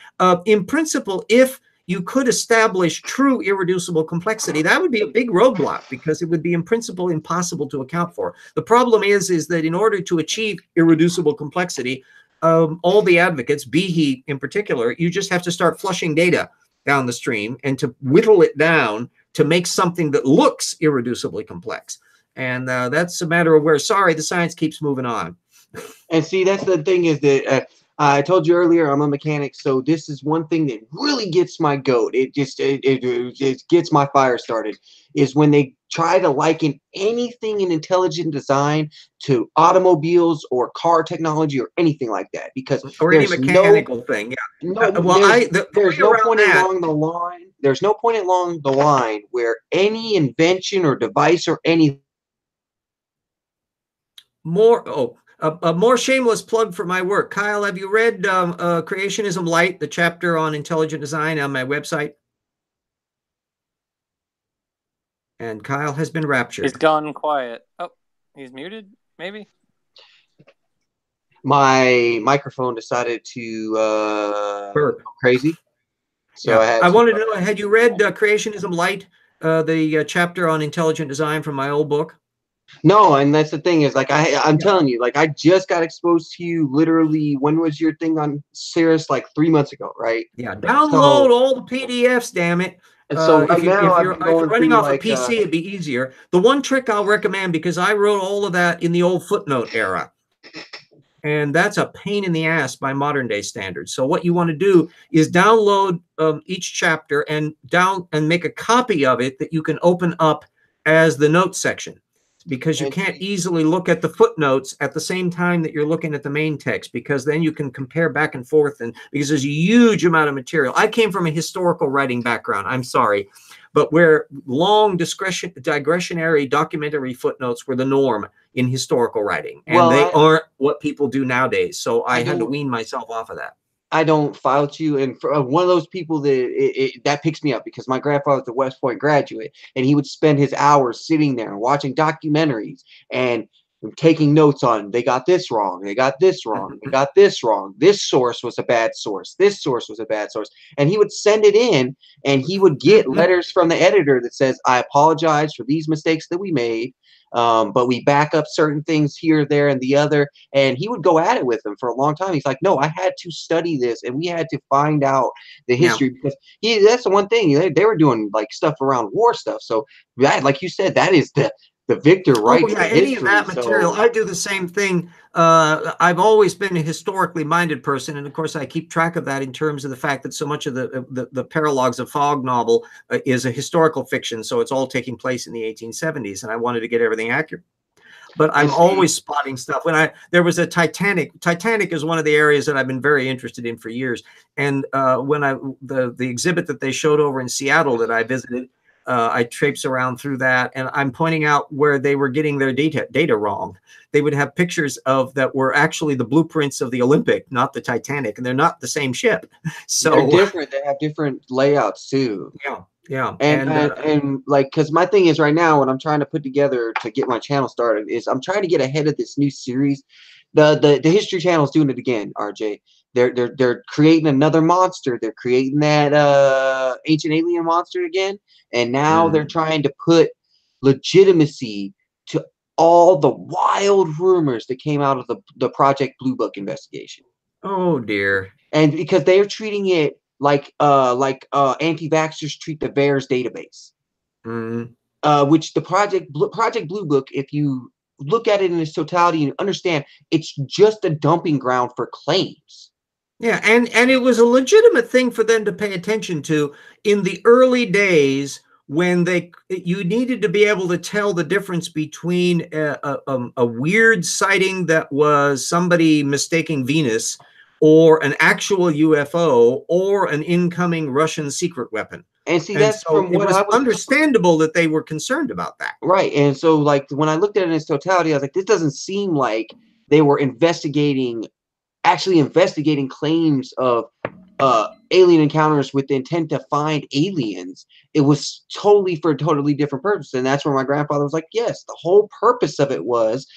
In principle, if you could establish true irreducible complexity, that would be a big roadblock, because it would be in principle impossible to account for. The problem is that in order to achieve irreducible complexity, all the advocates, Behe in particular, you just have to start flushing data down the stream and to whittle it down to make something that looks irreducibly complex. And that's a matter of where, sorry, the science keeps moving on. And see, that's the thing, is that I told you earlier, I'm a mechanic, so this is one thing that really gets my goat. It gets my fire started, is when they try to liken anything in intelligent design to automobiles or car technology or anything like that, because or any mechanical thing. Yeah. There's no point along the line. There's no point along the line where any invention or device or anything. A more shameless plug for my work. Kyle, have you read Creationism Light, the chapter on intelligent design on my website? And Kyle has been raptured. He's gone quiet. Oh, he's muted, maybe? My microphone decided to go crazy. So I wanted to know, had you read Creationism Light, the chapter on intelligent design from my old book? No, and that's the thing, is like I'm telling you, like I just got exposed to you literally. When was your thing on Cirrus? Like 3 months ago, right? Yeah, download all the PDFs, damn it. And so if you're running off a PC, it'd be easier. The one trick I'll recommend, because I wrote all of that in the old footnote era, and that's a pain in the ass by modern day standards. So what you want to do is download each chapter and make a copy of it that you can open up as the notes section, because you can't easily look at the footnotes at the same time that you're looking at the main text, because then you can compare back and forth, and because there's a huge amount of material. I came from a historical writing background, I'm sorry, but where long digressionary documentary footnotes were the norm in historical writing, and they aren't what people do nowadays. So I had to wean myself off of that. I don't fault you, and for one of those people that picks me up, because my grandfather's a West Point graduate, and he would spend his hours sitting there and watching documentaries and taking notes on, they got this wrong, they got this wrong, they got this wrong, this source was a bad source, this source was a bad source, and he would send it in, and he would get letters from the editor that says, I apologize for these mistakes that we made, but we back up certain things here, there, and the other. And he would go at it with them for a long time. He's like, no, I had to study this, and we had to find out the history, because that's the one thing, they were doing like stuff around war stuff. So that, like you said, that is the the victor Oh writes yeah, the any of history. that material. So I do the same thing. I've always been a historically minded person, and of course, I keep track of that in terms of the fact that so much of the Paralogues of Fog novel is a historical fiction, so it's all taking place in the 1870s, and I wanted to get everything accurate. But I'm always spotting stuff. There was a Titanic. Titanic is one of the areas that I've been very interested in for years. And when the exhibit that they showed over in Seattle that I visited, I traipse around through that, and I'm pointing out where they were getting their data wrong. They would have pictures of that were actually the blueprints of the Olympic, not the Titanic, and they're not the same ship. So they're different. They have different layouts too. Yeah. Yeah. And like, because my thing is right now, what I'm trying to put together to get my channel started is I'm trying to get ahead of this new series. The History Channel is doing it again, RJ. They're creating another monster. They're creating that ancient alien monster again, and now they're trying to put legitimacy to all the wild rumors that came out of the Project Blue Book investigation. Oh dear. And because they're treating it like anti-vaxxers treat the VAERS database, which the Project Blue Book, if you look at it in its totality and understand, it's just a dumping ground for claims. Yeah, and it was a legitimate thing for them to pay attention to in the early days when you needed to be able to tell the difference between a weird sighting that was somebody mistaking Venus or an actual UFO or an incoming Russian secret weapon. And see, that's so from what it was understandable that they were concerned about that. Right. And so, like, when I looked at it in its totality, I was like, this doesn't seem like they were actually investigating claims of alien encounters with the intent to find aliens. It was totally for a totally different purpose. And that's where my grandfather was like, yes, the whole purpose of it was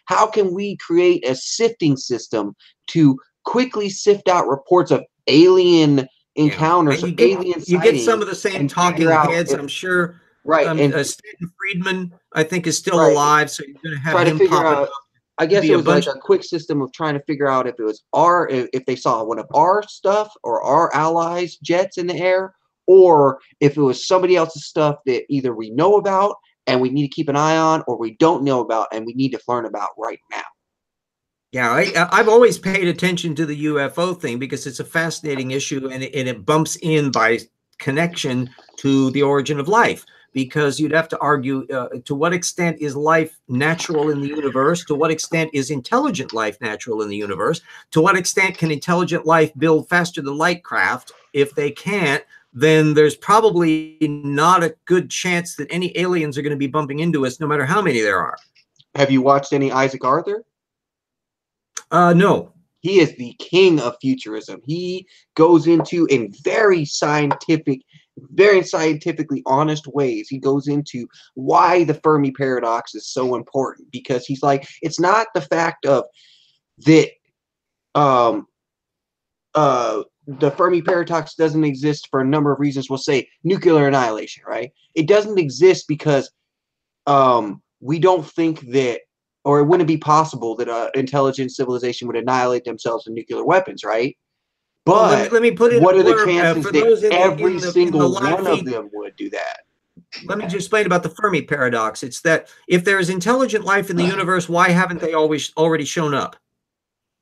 how can we create a sifting system to quickly sift out reports of alien encounters, you get some of the same talking heads, I'm sure. Right. And Stanton Friedman, I think, is still alive, so you're going to have him pop out. up. I guess it was like a quick system of trying to figure out if it was if they saw one of our stuff or our allies' jets in the air, or if it was somebody else's stuff that either we know about and we need to keep an eye on, or we don't know about and we need to learn about right now. Yeah, I've always paid attention to the UFO thing because it's a fascinating issue, and it bumps in by connection to the origin of life. Because you'd have to argue to what extent is life natural in the universe? To what extent is intelligent life natural in the universe? To what extent can intelligent life build faster than light craft? If they can't, then there's probably not a good chance that any aliens are going to be bumping into us, no matter how many there are. Have you watched any Isaac Arthur? No. He is the king of futurism. He goes into, in very scientifically honest ways, he goes into why the Fermi paradox is so important. Because he's like, it's not the fact of that the Fermi paradox doesn't exist for a number of reasons. We'll say nuclear annihilation, right? It doesn't exist because we don't think that, or it wouldn't be possible that an intelligent civilization would annihilate themselves with nuclear weapons, right? But let me put it. What are the chances that every single one of them would do that? Let me just explain about the Fermi paradox. It's that if there is intelligent life in the universe, why haven't they already shown up?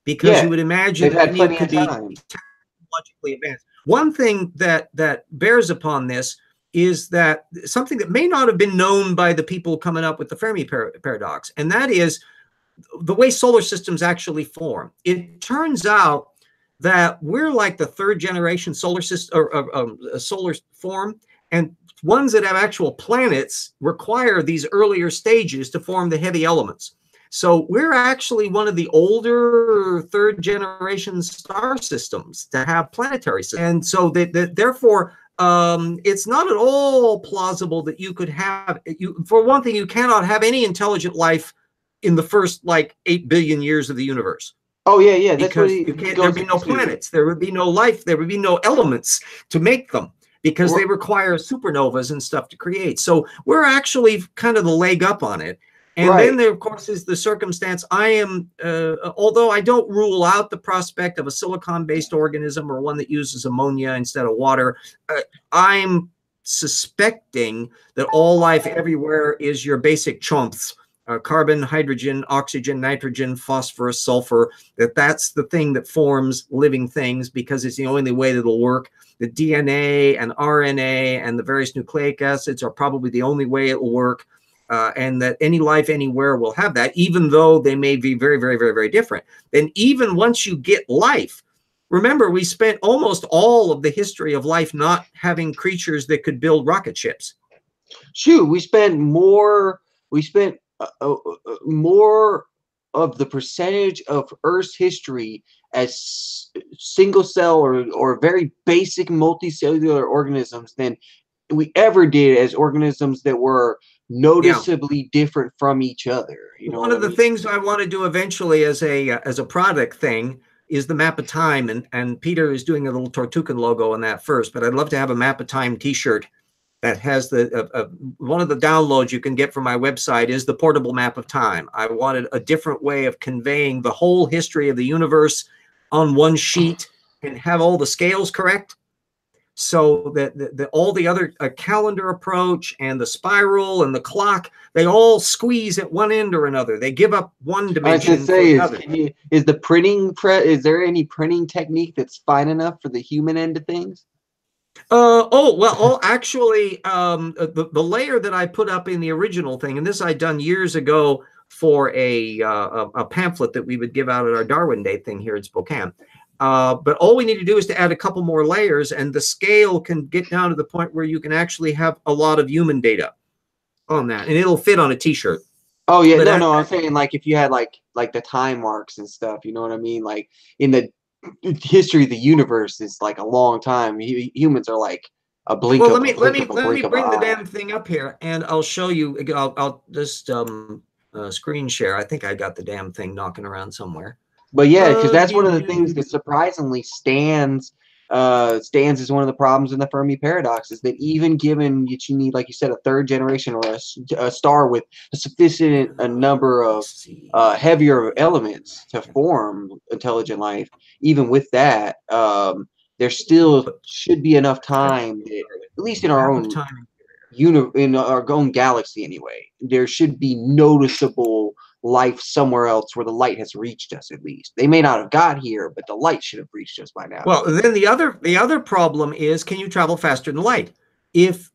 Because you would imagine that it could be technologically advanced. One thing that bears upon this is that something that may not have been known by the people coming up with the Fermi paradox, and that is the way solar systems actually form. It turns out that we're like the third generation solar system or solar form, and ones that have actual planets require these earlier stages to form the heavy elements. So we're actually one of the older third generation star systems to have planetary systems. And so therefore, it's not at all plausible that you could have, for one thing, you cannot have any intelligent life in the first like 8 billion years of the universe. Oh yeah. That's because there'd be no planets, there would be no life, there would be no elements to make them, because they require supernovas and stuff to create. So we're actually kind of the leg up on it. And then there, of course, is the circumstance. I am, although I don't rule out the prospect of a silicon-based organism or one that uses ammonia instead of water, I'm suspecting that all life everywhere is your basic chomps, carbon, hydrogen, oxygen, nitrogen, phosphorus, sulfur, that's the thing that forms living things because it's the only way that it'll work. The DNA and RNA and the various nucleic acids are probably the only way it will work. And that any life anywhere will have that, even though they may be very, very, very, very different. Then even once you get life, remember, we spent almost all of the history of life not having creatures that could build rocket ships. Shoot, we spent more of the percentage of Earth's history as single cell or very basic multicellular organisms than we ever did as organisms that were noticeably different from each other. You know, one of the things I want to do eventually as a product thing is the map of time, and Peter is doing a little Tortugan logo on that first, but I'd love to have a map of time t-shirt that has the one of the downloads you can get from my website is the portable map of time. I wanted a different way of conveying the whole history of the universe on one sheet and have all the scales correct, so that all the other calendar approach and the spiral and the clock, they all squeeze at one end or another. They give up one dimension. I was going to say, is the printing is there any printing technique that's fine enough for the human end of things? Actually, the layer that I put up in the original thing, and this I'd done years ago for a pamphlet that we would give out at our Darwin Day thing here in Spokane. But all we need to do is to add a couple more layers, and the scale can get down to the point where you can actually have a lot of human data on that, and it'll fit on a t-shirt. Oh yeah, but no, I'm saying like if you had like the time marks and stuff, you know what I mean? Like in the history of the universe is like a long time. Humans are like a blink. Well, let me bring the damn thing up here, and I'll show you. I'll just screen share. I think I got the damn thing knocking around somewhere. But yeah, because that's one of the things that surprisingly stands as one of the problems in the Fermi paradox, is that even given that you need, like you said, a third generation or a star with a sufficient number of heavier elements to form intelligent life, even with that, there still should be enough time that, at least in our own in our own galaxy anyway, there should be noticeable life somewhere else where the light has reached us. At least they may not have got here, but the light should have reached us by now. Well, then the other problem is, can you travel faster than light? If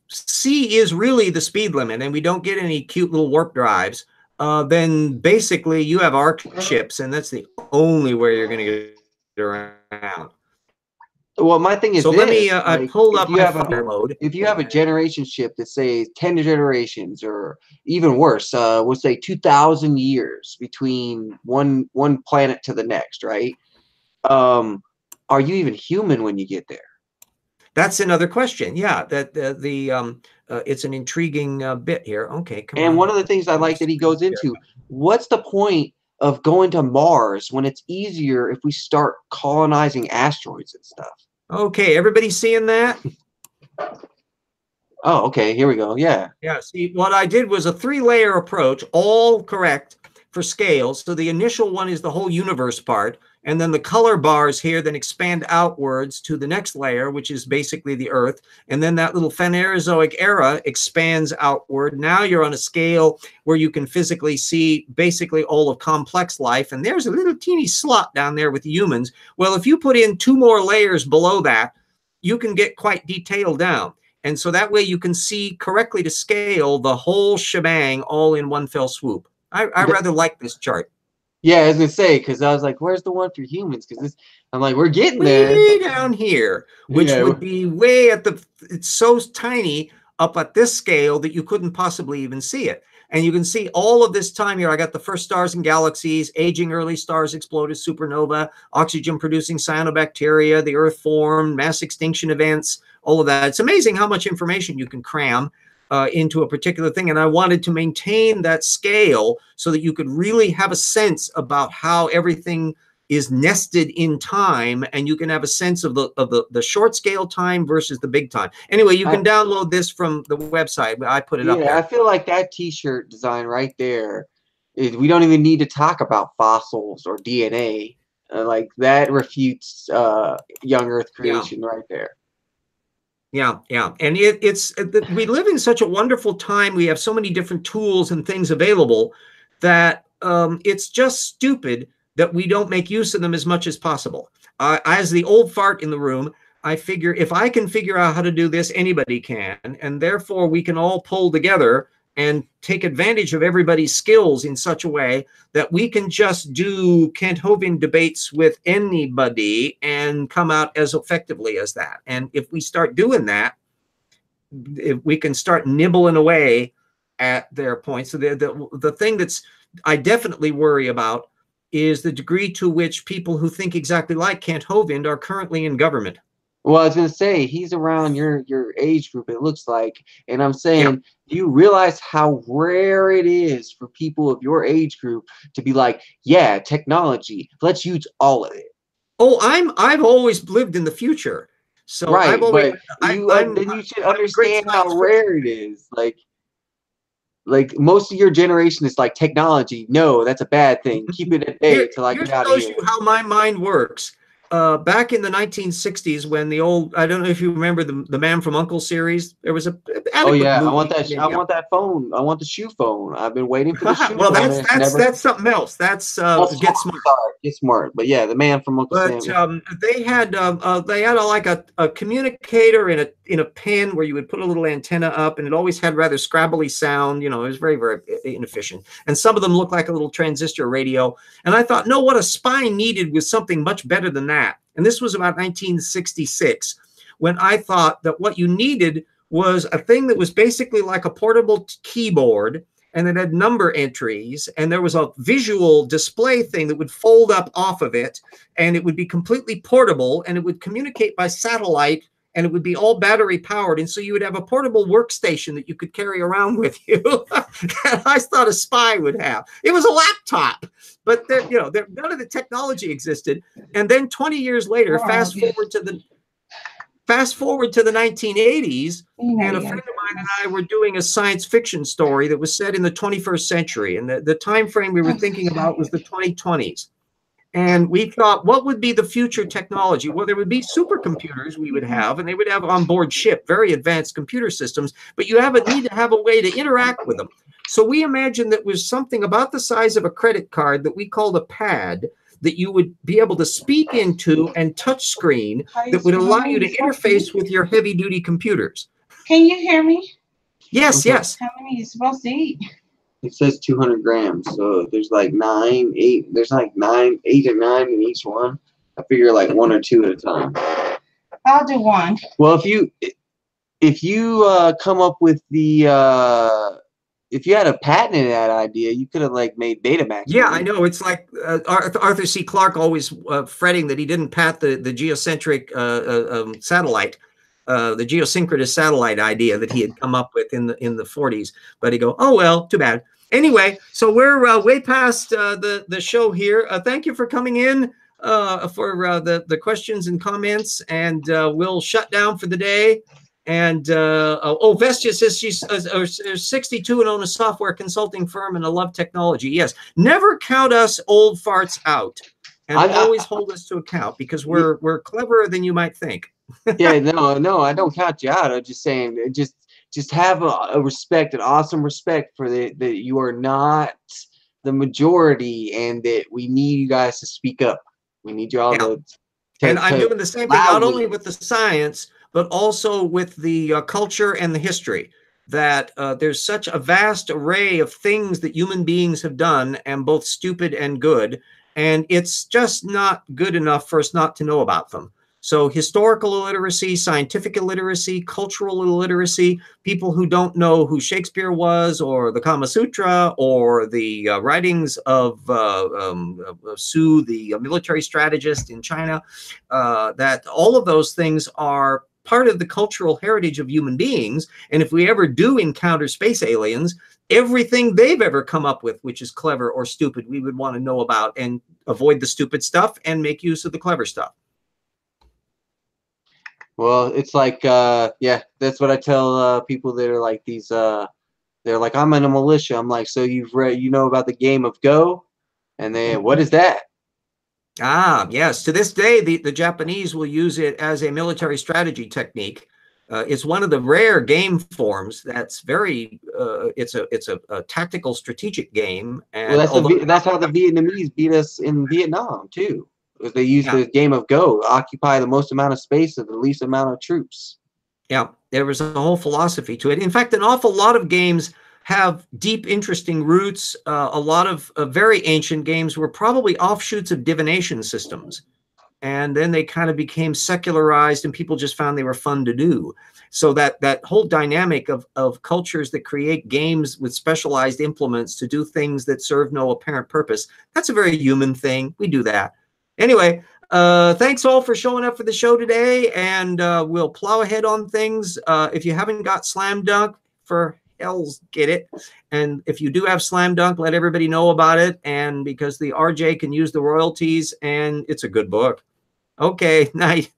C is really the speed limit and we don't get any cute little warp drives, then basically you have arc ships, and that's the only way you're going to get around. Well, my thing is, so let me I pulled up my fire mode. If you have a generation ship that says 10 generations, or even worse, we'll say 2,000 years between one planet to the next, right? Are you even human when you get there? That's another question. Yeah, that it's an intriguing bit here. Okay, come on. And one of the things I like that he goes into, what's the point of going to Mars when it's easier if we start colonizing asteroids and stuff? Okay, everybody seeing that? Oh, okay, here we go. Yeah. Yeah, see, what I did was a 3-layer approach, all correct for scales. So the initial one is the whole universe part, and then the color bars here then expand outwards to the next layer, which is basically the Earth, and then that little Phanerozoic era expands outward. Now you're on a scale where you can physically see basically all of complex life, and there's a little teeny slot down there with humans. Well, if you put in 2 more layers below that, you can get quite detailed down. And so that way you can see correctly to scale the whole shebang all in one fell swoop. I rather like this chart. Yeah, I was gonna say, because I was like, "Where's the one for humans?" Because I'm like, we're getting there. Way down here, which would be way at the. It's so tiny up at this scale that you couldn't possibly even see it. And you can see all of this time here. I got the first stars and galaxies, aging early stars exploded, supernova, oxygen-producing cyanobacteria, the Earth formed, mass extinction events, all of that. It's amazing how much information you can cram into a particular thing. And I wanted to maintain that scale so that you could really have a sense about how everything is nested in time, and you can have a sense of the short scale time versus the big time. Anyway, you can download this from the website. I put it up there. I feel like that t-shirt design right there, we don't even need to talk about fossils or DNA. Like that refutes young Earth creation right there. Yeah, yeah. And we live in such a wonderful time. We have so many different tools and things available that it's just stupid that we don't make use of them as much as possible. As the old fart in the room, I figure if I can figure out how to do this, anybody can. And therefore, we can all pull together and take advantage of everybody's skills in such a way that we can just do Kent Hovind debates with anybody and come out as effectively as that. And if we start doing that, if we can start nibbling away at their points. So the thing that's I definitely worry about is the degree to which people who think exactly like Kent Hovind are currently in government. Well, I was going to say, he's around your age group, it looks like. And I'm saying, Yeah. do you realize how rare it is for people of your age group to be like, yeah, technology, let's use all of it? Oh, I've always lived in the future. So Right, I've always, but then you should understand how rare it is. Like most of your generation is like, technology, no, that's a bad thing. Keep it at bay till I get out of here. Here's shows you how my mind works. Back in the 1960s, when the old, I don't know if you remember the Man from U.N.C.L.E. series, there was a oh yeah, movie. I want that phone. I want the shoe phone. I've been waiting for the shoe well, phone. that's something else. That's Get Smart. Get Smart. But yeah, the Man from U.N.C.L.E. But they had like a communicator in a pen where you would put a little antenna up, and it always had rather scrabbly sound. You know, it was very, very inefficient. And some of them looked like a little transistor radio. And I thought, no, what a spy needed was something much better than that. And this was about 1966, when I thought that what you needed was a thing that was basically like a portable keyboard, and it had number entries, and there was a visual display thing that would fold up off of it, and it would be completely portable, and it would communicate by satellite, and it would be all battery powered. And so you would have a portable workstation that you could carry around with you. And I thought a spy would have. It was a laptop, but none of the technology existed. And then 20 years later, fast forward to the 1980s, and a friend of mine and I were doing a science fiction story that was set in the 21st century. And the time frame we were thinking about was the 2020s. And we thought, what would be the future technology? Well, there would be supercomputers we would have, and they would have on board ship, very advanced computer systems, but you need to have a way to interact with them. So we imagined that was something about the size of a credit card that we called a pad, that you would be able to speak into and touch screen, that would allow you to interface with your heavy duty computers. Can you hear me? Yes, okay. Yes. How many are you supposed to eat? It says 200 grams, so there's like 9, 8. There's like 8 or 9 in each one. I figure like 1 or 2 at a time. I'll do one. Well, if you come up with the if you had a patent in that idea, you could have like made Betamax. Yeah, I know. It's like Arthur C. Clarke always fretting that he didn't patent the geocentric satellite. The geosynchronous satellite idea that he had come up with in the 40s, but he go, oh well, too bad. Anyway, so we're way past the show here. Thank you for coming in for the questions and comments, and we'll shut down for the day. And Vestia says she's 62 and owns a software consulting firm and I love technology. Yes, never count us old farts out, and always hold us to account, because we're cleverer than you might think. Yeah, no, I don't count you out. I'm just saying, just have a respect, an awesome respect for that you are not the majority, and that we need you guys to speak up. We need you all to. And I'm doing the same thing, not only with the science, but also with the culture and the history. That there's such a vast array of things that human beings have done, and both stupid and good, and it's just not good enough for us not to know about them. So historical illiteracy, scientific illiteracy, cultural illiteracy, people who don't know who Shakespeare was, or the Kama Sutra, or the writings of Su, the military strategist in China, that all of those things are part of the cultural heritage of human beings. And if we ever do encounter space aliens, everything they've ever come up with, which is clever or stupid, we would want to know about, and avoid the stupid stuff and make use of the clever stuff. Well, it's like, yeah, that's what I tell people that are like these, they're like, I'm in a militia. I'm like, so you know about the game of Go? And they, what is that? Ah, yes. To this day, the Japanese will use it as a military strategy technique. It's one of the rare game forms that's very. It's a tactical strategic game, and Well, that's how the Vietnamese beat us in Vietnam too. Because they used the game of Go, occupy the most amount of space with the least amount of troops. Yeah, there was a whole philosophy to it. In fact, an awful lot of games have deep, interesting roots. A lot of very ancient games were probably offshoots of divination systems. And then they kind of became secularized and people just found they were fun to do. So that whole dynamic of cultures that create games with specialized implements to do things that serve no apparent purpose, that's a very human thing. We do that. Anyway, thanks all for showing up for the show today, and we'll plow ahead on things. If you haven't got Slam Dunk, for hell's get it. And if you do have Slam Dunk, let everybody know about it. And because the RJ can use the royalties, and it's a good book. Okay, night.